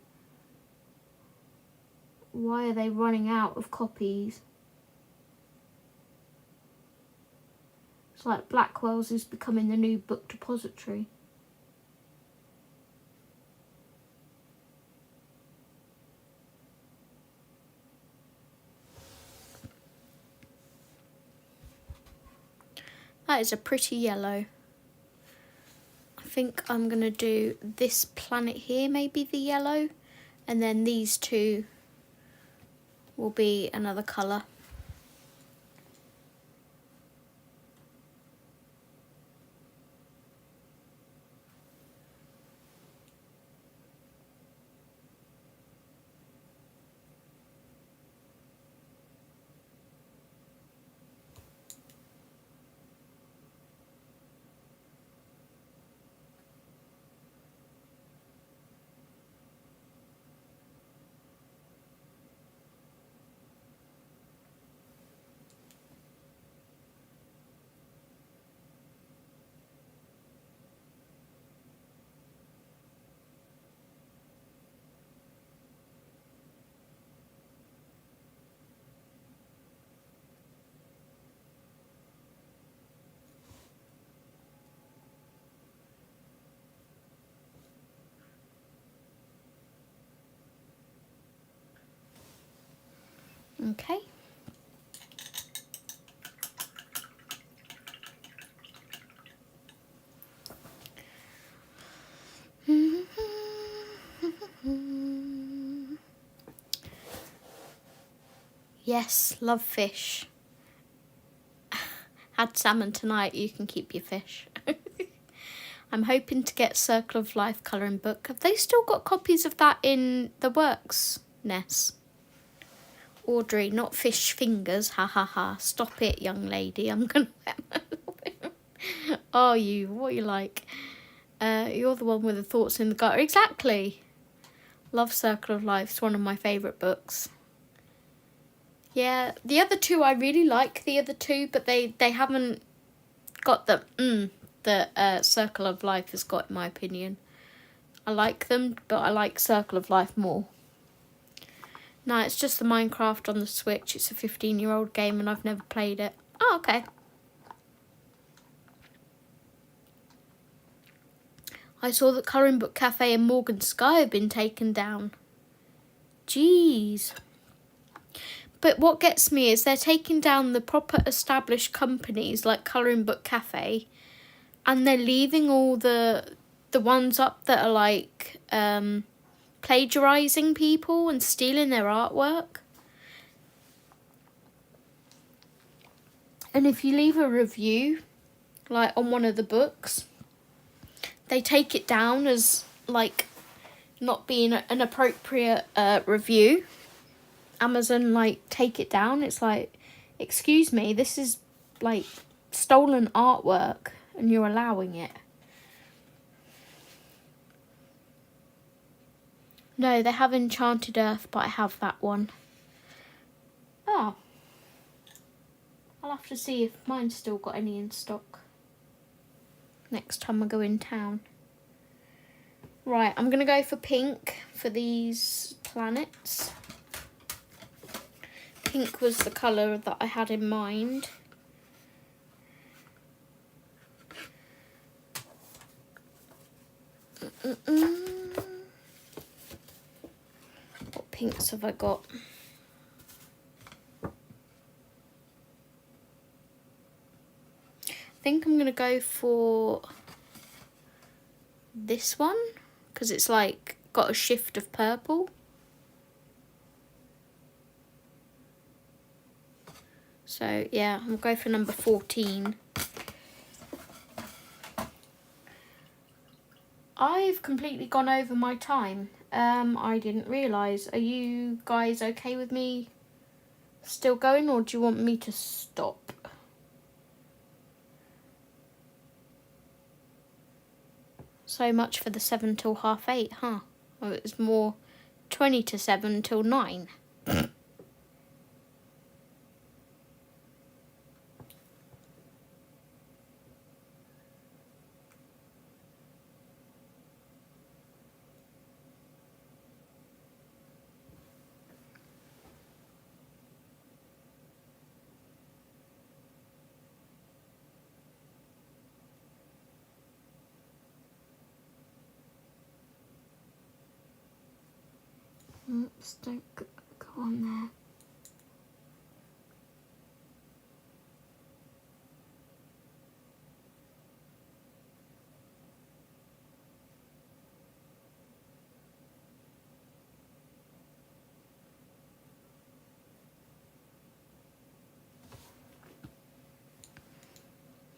S1: Why are they running out of copies? It's like Blackwell's is becoming the new book depository. That is a pretty yellow. I think I'm going to do this planet here, maybe the yellow, and then these two will be another colour. Okay. Yes, love fish. Had salmon tonight, you can keep your fish. I'm hoping to get Circle of Life colouring book. Have they still got copies of that in the works, Ness? Audrey, not fish fingers, ha ha ha. Stop it, young lady. I'm gonna wet my little bit. Oh, what are you like? You're the one with the thoughts in the gutter. Exactly. Love Circle of Life. It's one of my favourite books. Yeah, the other two, I really like the other two, but they haven't got the Circle of Life has got, in my opinion. I like them, but I like Circle of Life more. No, it's just the Minecraft on the Switch. It's a 15-year-old game and I've never played it. Oh, okay. I saw that Colouring Book Cafe and Morgan Sky have been taken down. Jeez. But what gets me is they're taking down the proper established companies like Colouring Book Cafe, and they're leaving all the ones up that are like plagiarising people and stealing their artwork. And if you leave a review, like on one of the books, they take it down as like not being an appropriate review. Amazon like take it down. It's like, excuse me, this is like stolen artwork and you're allowing it. No, they have Enchanted Earth, but I have that one. Oh. I'll have to see if mine's still got any in stock next time I go in town. Right, I'm going to go for pink for these planets. Pink was the colour that I had in mind. What pinks have I got? I think I'm going to go for this one because it's like got a shift of purple. So yeah, I'm going for number 14. I've completely gone over my time. I didn't realise. Are you guys okay with me still going, or do you want me to stop? So much for the 7 till 8:30, huh? Oh, it was more 20 to 7 till 9. Oops, don't go on there.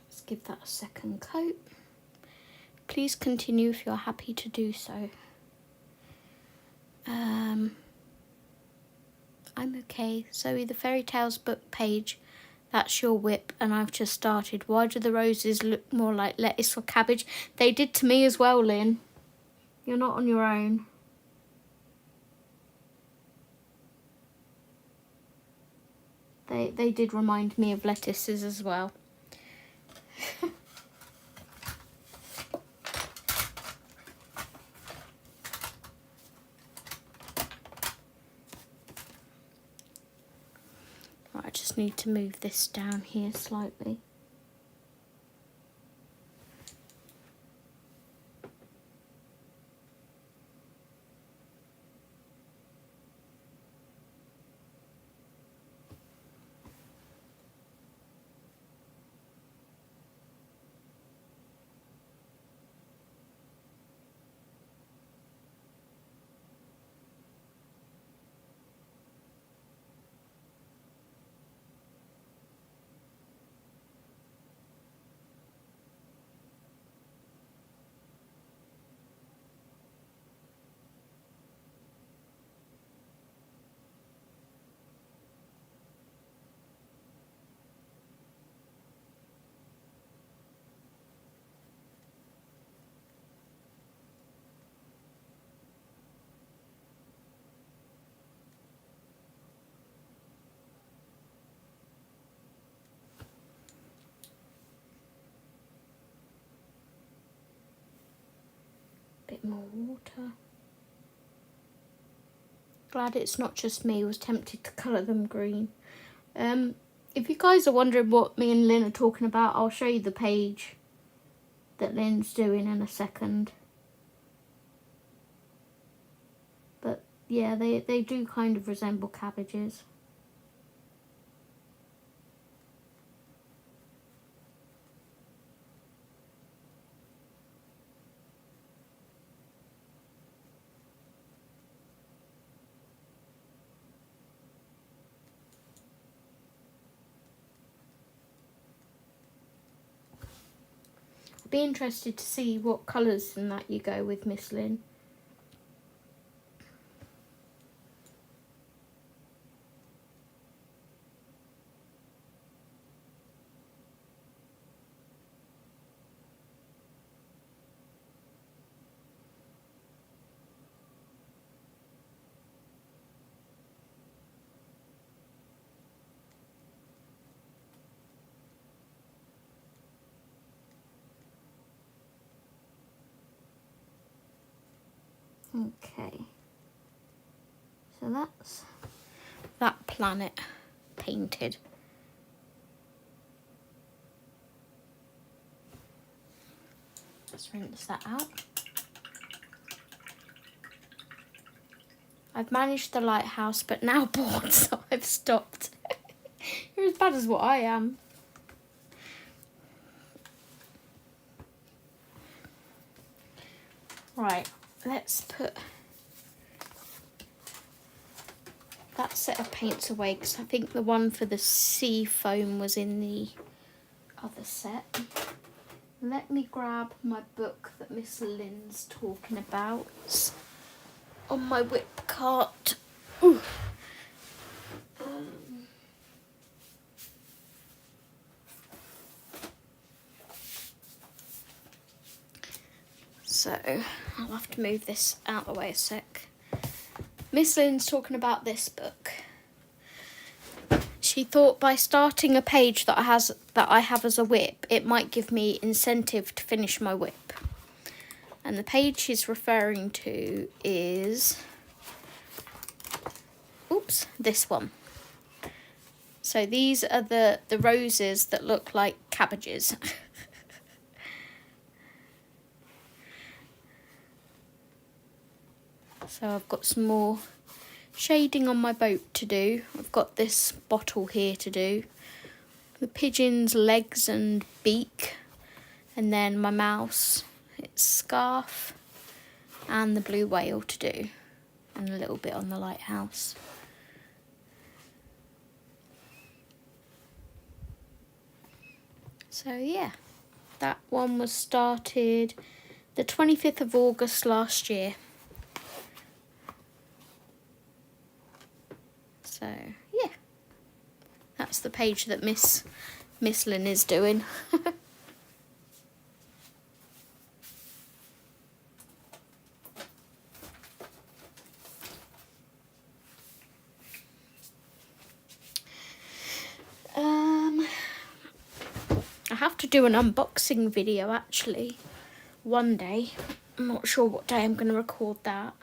S1: Let's give that a second coat. Please continue if you're happy to do so. I'm okay. Zoe, the Fairy Tales book page, that's your whip, and I've just started. Why do the roses look more like lettuce or cabbage? They did to me as well, Lynn. You're not on your own. They did remind me of lettuces as well. Right, I just need to move this down here slightly. Bit more water. Glad it's not just me who was tempted to colour them green. If you guys are wondering what me and Lynn are talking about, I'll show you the page that Lynn's doing in a second. But yeah, they do kind of resemble cabbages. I'd be interested to see what colours in that you go with, Miss Lynn. Okay, so that's that planet painted. Let's rinse that out. I've managed the lighthouse, but now bored, so I've stopped. You're as bad as what I am. Right, let's put that set of paints away, because I think the one for the sea foam was in the other set. Let me grab my book that Miss Lynn's talking about. It's on my whip cart. So I'll have to move this out of the way a sec. Miss Lynn's talking about this book. She thought by starting a page that I have as a whip, it might give me incentive to finish my whip. And the page she's referring to is, oops, this one. So these are the roses that look like cabbages. So I've got some more shading on my boat to do. I've got this bottle here to do. The pigeon's legs and beak. And then my mouse, its scarf. And the blue whale to do. And a little bit on the lighthouse. So yeah, that one was started the 25th of August last year. So yeah, that's the page that Miss Lynn is doing. I have to do an unboxing video actually one day. I'm not sure what day I'm going to record that.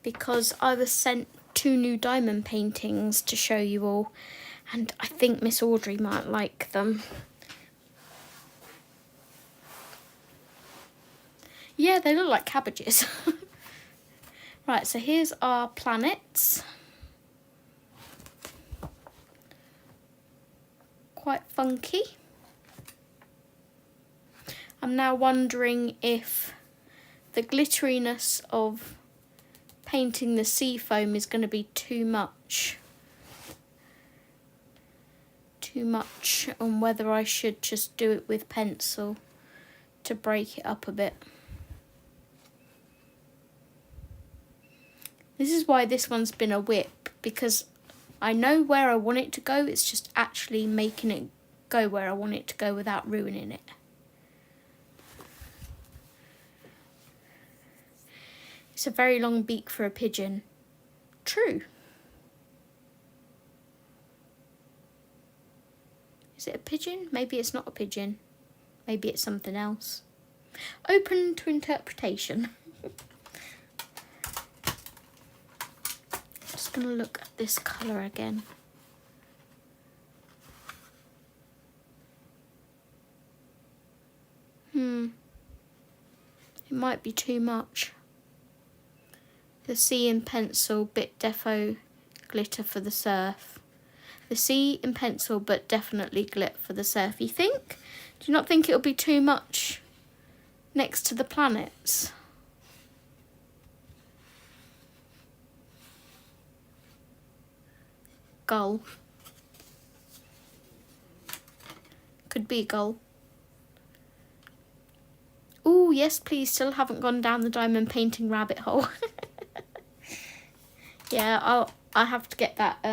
S1: Because I was sent 2 new diamond paintings to show you all, and I think Miss Audrey might like them. Yeah, they look like cabbages. Right, so here's our planets. Quite funky. I'm now wondering if the glitteriness of painting the sea foam is going to be too much. On whether I should just do it with pencil to break it up a bit. This is why this one's been a whip, because I know where I want it to go, it's just actually making it go where I want it to go without ruining it. It's a very long beak for a pigeon. True. Is it a pigeon? Maybe it's not a pigeon. Maybe it's something else. Open to interpretation. Just going to look at this colour again. It might be too much. The sea in pencil, bit defo glitter for the surf. The sea in pencil, but definitely glit for the surf. You think? Do you not think it'll be too much next to the planets? Gull. Could be a gull. Oh, yes, please. Still haven't gone down the diamond painting rabbit hole. Yeah, I'll have to get that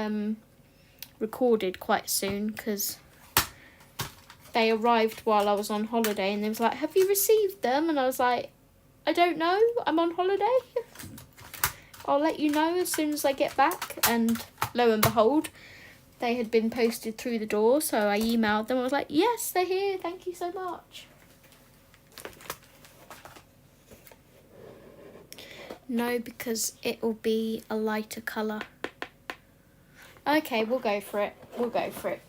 S1: recorded quite soon, because they arrived while I was on holiday, and they was like, have you received them? And I was like, I don't know, I'm on holiday. I'll let you know as soon as I get back. And lo and behold, they had been posted through the door, so I emailed them. I was like, yes, they're here, thank you so much. No, because it will be a lighter colour. Okay, we'll go for it. We'll go for it.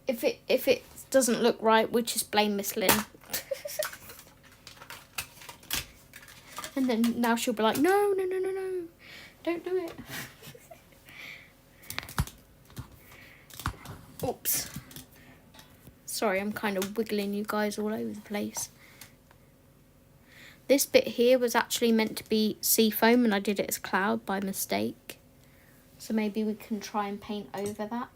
S1: If it doesn't look right, we'll just blame Miss Lynn. And then now she'll be like, no, don't do it. Oops. Sorry, I'm kind of wiggling you guys all over the place. This bit here was actually meant to be sea foam, and I did it as cloud by mistake. So maybe we can try and paint over that.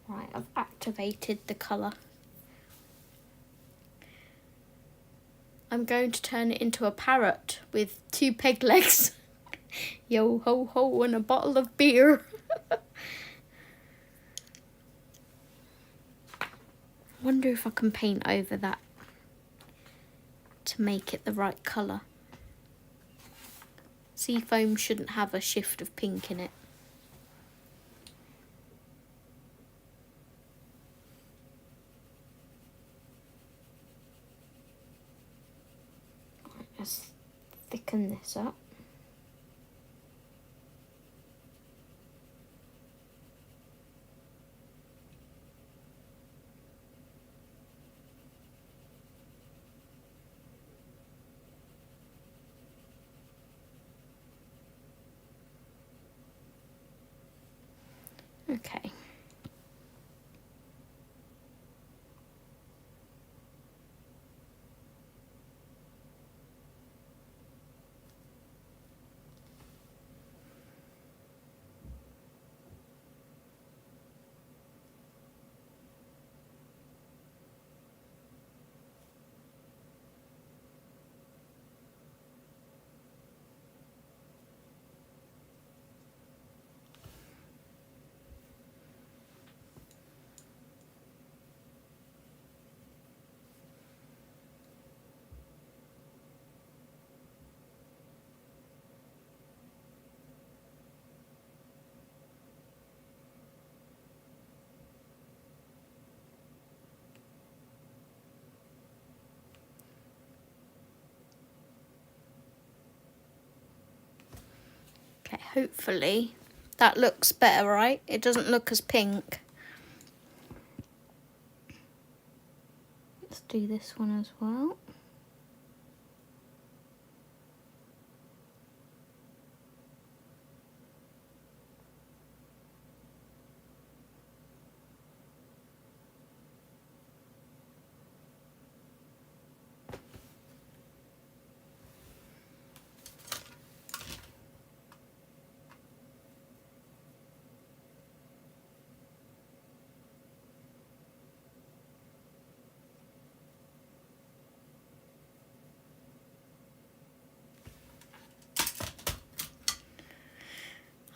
S1: Right, I've activated the colour. I'm going to turn it into a parrot with 2 peg legs. Yo ho ho, and a bottle of beer. Wonder if I can paint over that to make it the right colour. Sea foam shouldn't have a shift of pink in it. Right, let's thicken this up. Okay. Okay, hopefully that looks better, right? It doesn't look as pink. Let's do this one as well.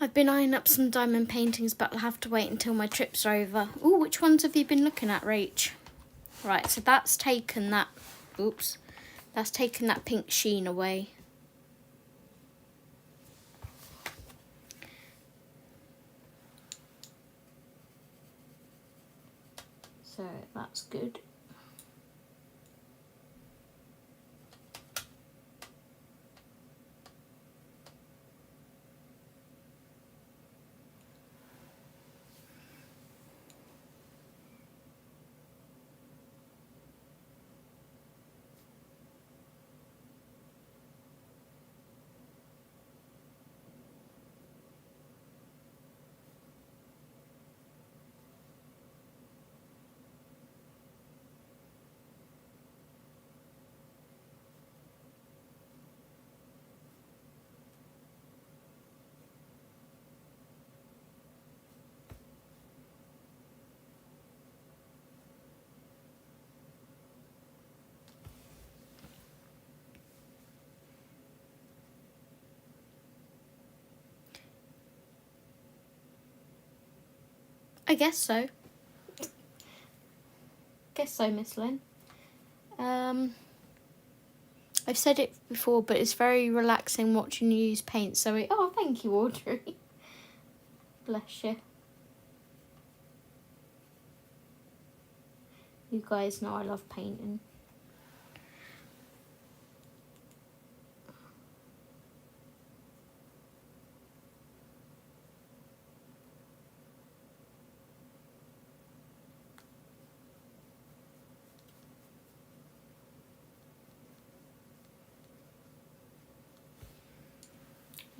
S1: I've been eyeing up some diamond paintings, but I'll have to wait until my trips are over. Ooh, which ones have you been looking at, Rach? Right, so that's taken that, oops, that's taken that pink sheen away. So that's good. I guess so. Guess so, Miss Lynn. I've said it before, but it's very relaxing watching you use paint. So, oh, thank you, Audrey. Bless you. You guys know I love painting.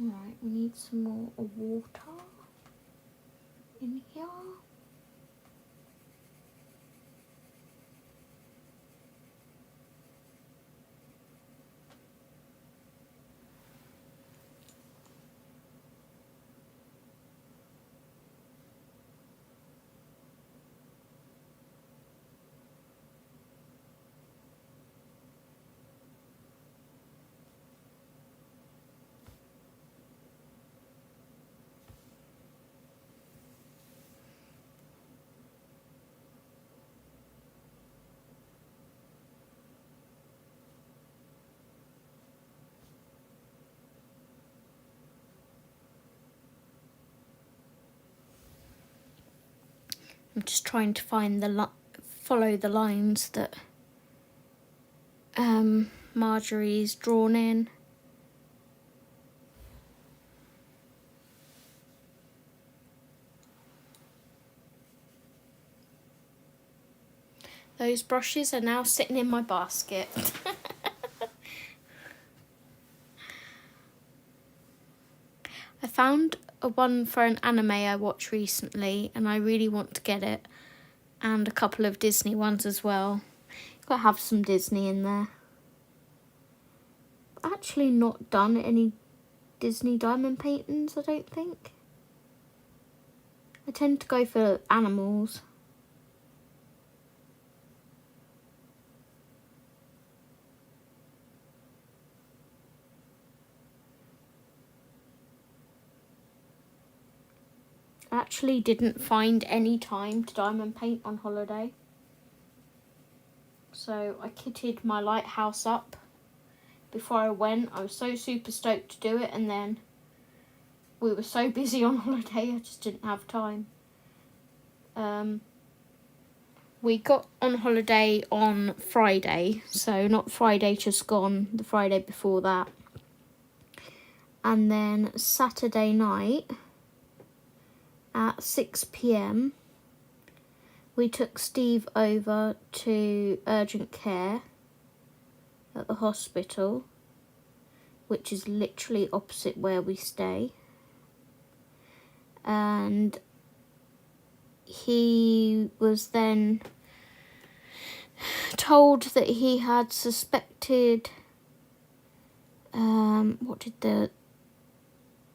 S1: Right, we need some more water in here. I'm just trying to find follow the lines that Marjorie's drawn in. Those brushes are now sitting in my basket. I found a one for an anime I watched recently, and I really want to get it. And a couple of Disney ones as well. Got to have some Disney in there. Actually not done any Disney diamond paintings, I don't think. I tend to go for animals. I actually didn't find any time to diamond paint on holiday. So I kitted my lighthouse up before I went. I was so super stoked to do it, and then we were so busy on holiday I just didn't have time. We got on holiday on Friday, so not Friday just gone, the Friday before that. And then Saturday night at 6 p.m, we took Steve over to urgent care at the hospital, which is literally opposite where we stay. And he was then told that he had suspected, what did the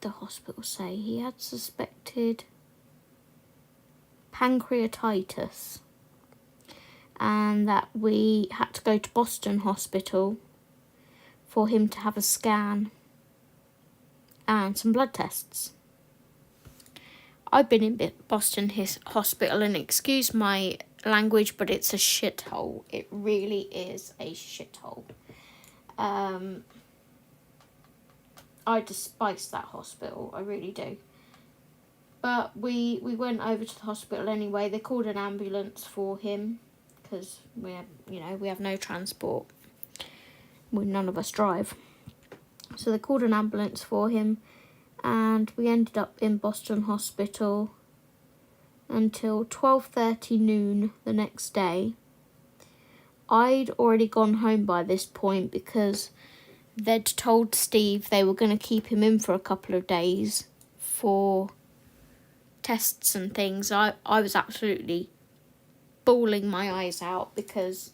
S1: hospital say? He had suspected pancreatitis, and that we had to go to Boston Hospital for him to have a scan and some blood tests. I've been in Boston Hospital, and excuse my language, but it's a shithole. It really is a shithole. I despise that hospital, I really do. But we went over to the hospital anyway. They called an ambulance for him because we have no transport. None of us drive. So they called an ambulance for him, and we ended up in Boston Hospital until 12:30 noon the next day. I'd already gone home by this point because they'd told Steve they were going to keep him in for a couple of days for tests and things. I was absolutely bawling my eyes out because,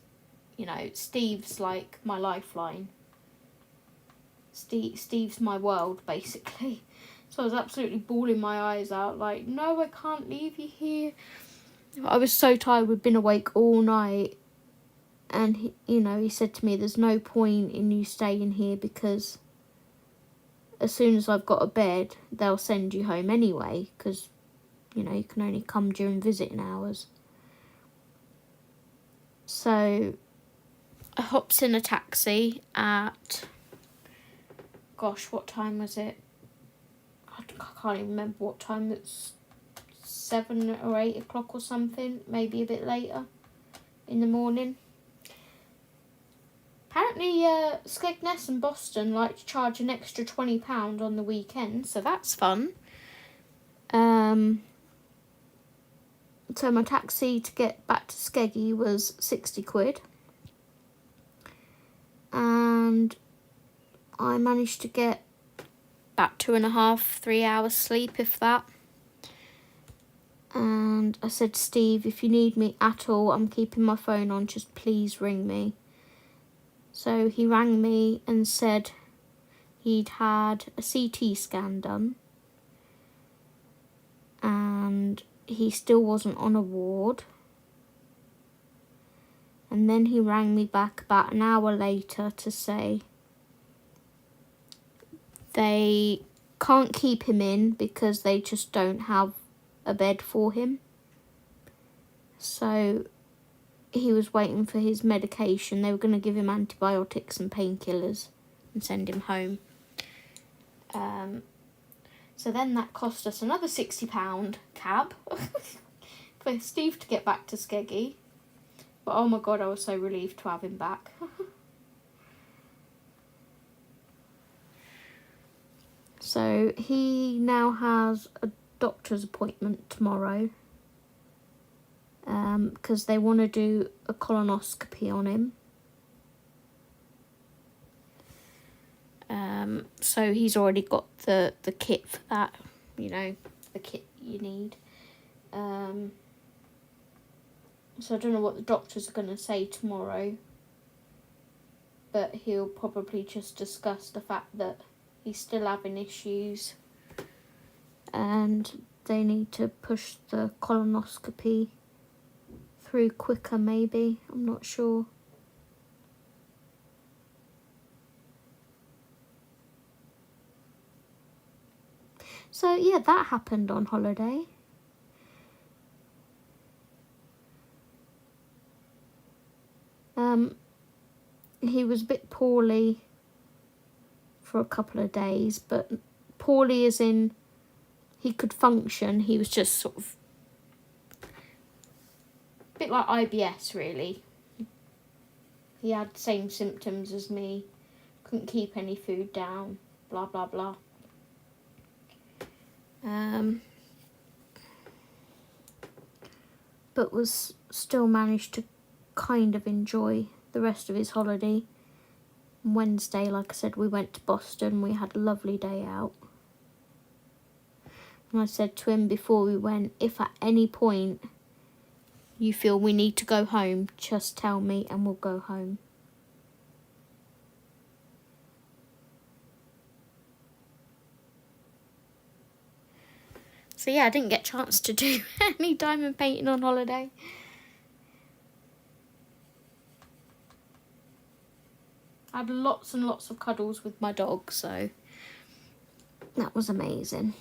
S1: Steve's like my lifeline. Steve's my world, basically. So I was absolutely bawling my eyes out, like, no, I can't leave you here. I was so tired. We'd been awake all night. And, he said to me, there's no point in you staying here because as soon as I've got a bed, they'll send you home anyway because, you can only come during visiting hours. So I hopped in a taxi at, gosh, what time was it? I can't even remember what time. It's 7 or 8 o'clock or something, maybe a bit later in the morning. Apparently, Skegness and Boston like to charge an extra £20 on the weekend, so that's fun. So my taxi to get back to Skeggy was 60 quid. And I managed to get about 2.5, 3 hours sleep, if that. And I said to Steve, if you need me at all, I'm keeping my phone on, just please ring me. So he rang me and said he'd had a CT scan done and he still wasn't on a ward. And then he rang me back about an hour later to say they can't keep him in because they just don't have a bed for him. So he was waiting for his medication. They were going to give him antibiotics and painkillers and send him home. So then that cost us another £60 cab for Steve to get back to Skeggy. But oh my god, I was so relieved to have him back. So he now has a doctor's appointment tomorrow because they want to do a colonoscopy on him. So he's already got the kit for that, you know, the kit you need. So I don't know what the doctors are going to say tomorrow, but he'll probably just discuss the fact that he's still having issues and they need to push the colonoscopy through quicker, maybe. I'm not sure. So yeah, that happened on holiday. He was a bit poorly for a couple of days, but poorly as in he could function. He was just sort of a bit like IBS, really. He had the same symptoms as me, couldn't keep any food down, blah blah blah. But was still managed to kind of enjoy the rest of his holiday. Wednesday, like I said, we went to Boston. We had a lovely day out. And I said to him before we went, if at any point you feel we need to go home, just tell me and we'll go home. So yeah, I didn't get a chance to do any diamond painting on holiday. I had lots and lots of cuddles with my dog, so that was amazing.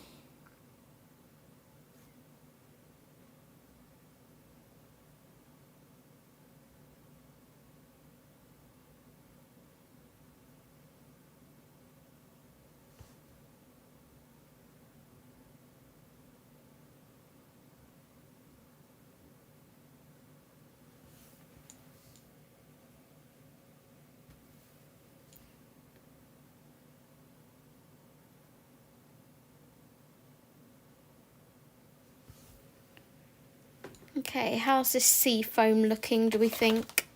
S1: Okay, how's this sea foam looking, do we think?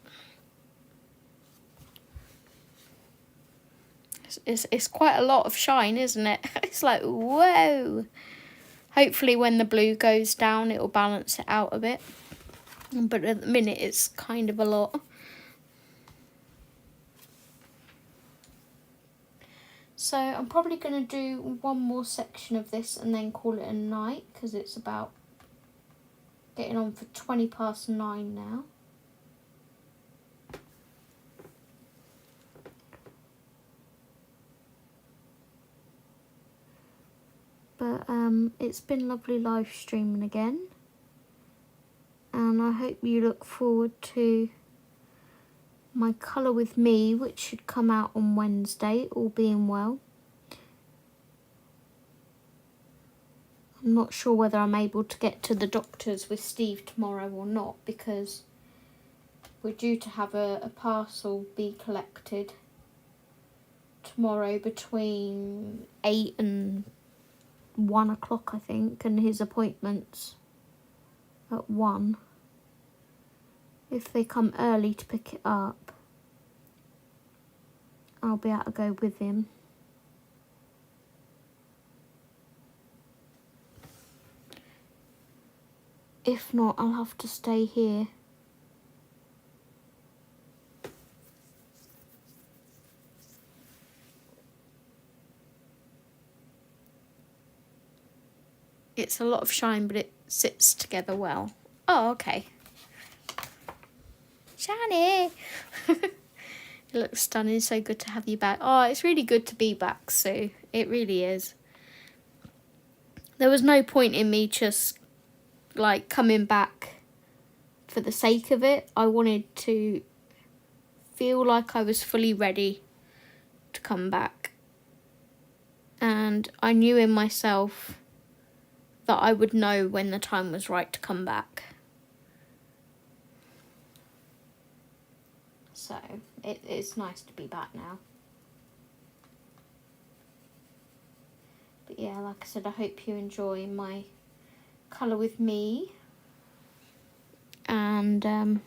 S1: It's quite a lot of shine, isn't it? It's like, whoa! Hopefully when the blue goes down, it'll balance it out a bit. But at the minute, it's kind of a lot. So I'm probably going to do one more section of this and then call it a night, because it's about getting on for 9:20 now. But it's been lovely live streaming again. And I hope you look forward to my Colour With Me, which should come out on Wednesday, all being well. I'm not sure whether I'm able to get to the doctors with Steve tomorrow or not, because we're due to have a parcel be collected tomorrow between 8 and 1 o'clock, I think, and his appointment's at 1. If they come early to pick it up, I'll be able to go with him. If not, I'll have to stay here. It's a lot of shine, but it sits together well. Oh, okay. Shani! It looks stunning. So good to have you back. Oh, it's really good to be back, Sue. It really is. There was no point in me just like coming back for the sake of it. I wanted to feel like I was fully ready to come back. And I knew in myself that I would know when the time was right to come back. So it's nice to be back now. But yeah, like I said, I hope you enjoy my Colour With Me. And I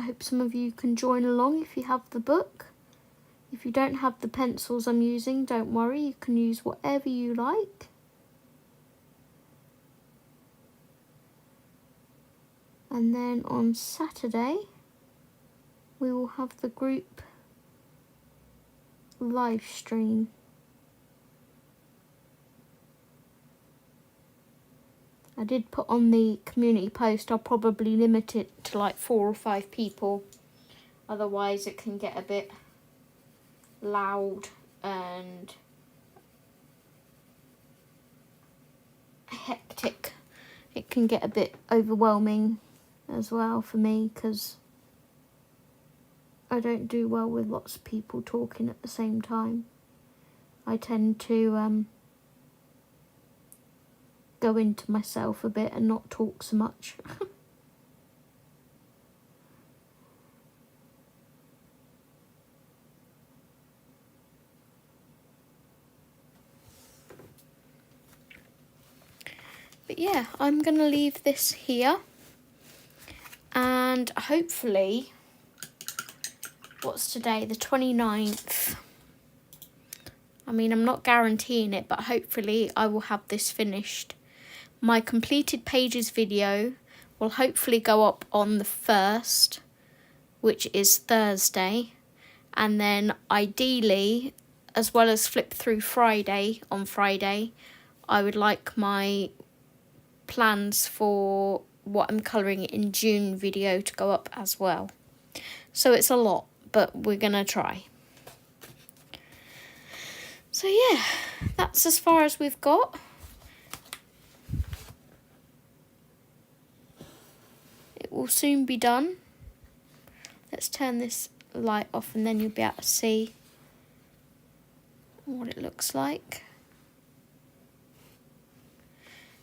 S1: hope some of you can join along if you have the book. If you don't have the pencils I'm using, don't worry, you can use whatever you like. And then on Saturday, we will have the group live stream. I did put on the community post, I'll probably limit it to like 4 or 5 people. Otherwise it can get a bit loud and hectic. It can get a bit overwhelming as well for me, because I don't do well with lots of people talking at the same time. I tend to go into myself a bit and not talk so much. But yeah, I'm going to leave this here. And hopefully, what's today? The 29th. I mean, I'm not guaranteeing it, but hopefully I will have this finished. My completed pages video will hopefully go up on the 1st, which is Thursday. And then ideally, as well as flip through Friday, on Friday, I would like my plans for what I'm colouring in June video to go up as well. So it's a lot, but we're going to try. So yeah, that's as far as we've got. It will soon be done. Let's turn this light off and then you'll be able to see what it looks like.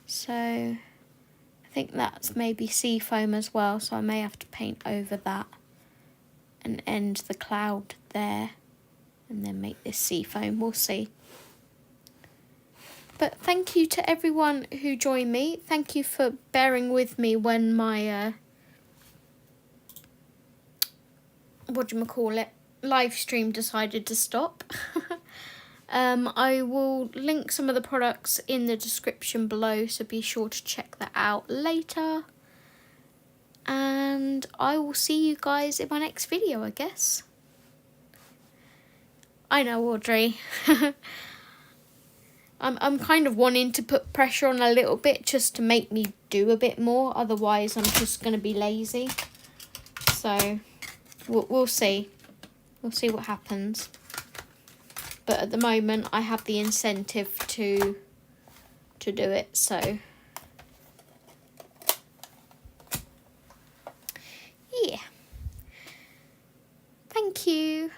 S1: So I think that's maybe sea foam as well, so I may have to paint over that and end the cloud there and then make this sea foam. We'll see. But thank you to everyone who joined me. Thank you for bearing with me when my live stream decided to stop. I will link some of the products in the description below, so be sure to check that out later. And I will see you guys in my next video, I guess. I know, Audrey. I'm kind of wanting to put pressure on a little bit just to make me do a bit more. Otherwise, I'm just going to be lazy. So we'll see. We'll see what happens. But at the moment, I have the incentive to do it, so yeah. Thank you.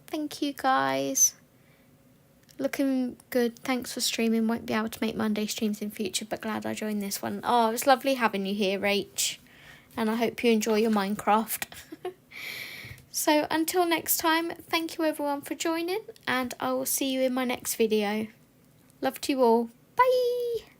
S1: Thank you, guys. Looking good. Thanks for streaming. Won't be able to make Monday streams in future, but glad I joined this one. Oh, it was lovely having you here, Rach. And I hope you enjoy your Minecraft. So until next time, thank you everyone for joining, and I will see you in my next video. Love to you all. Bye!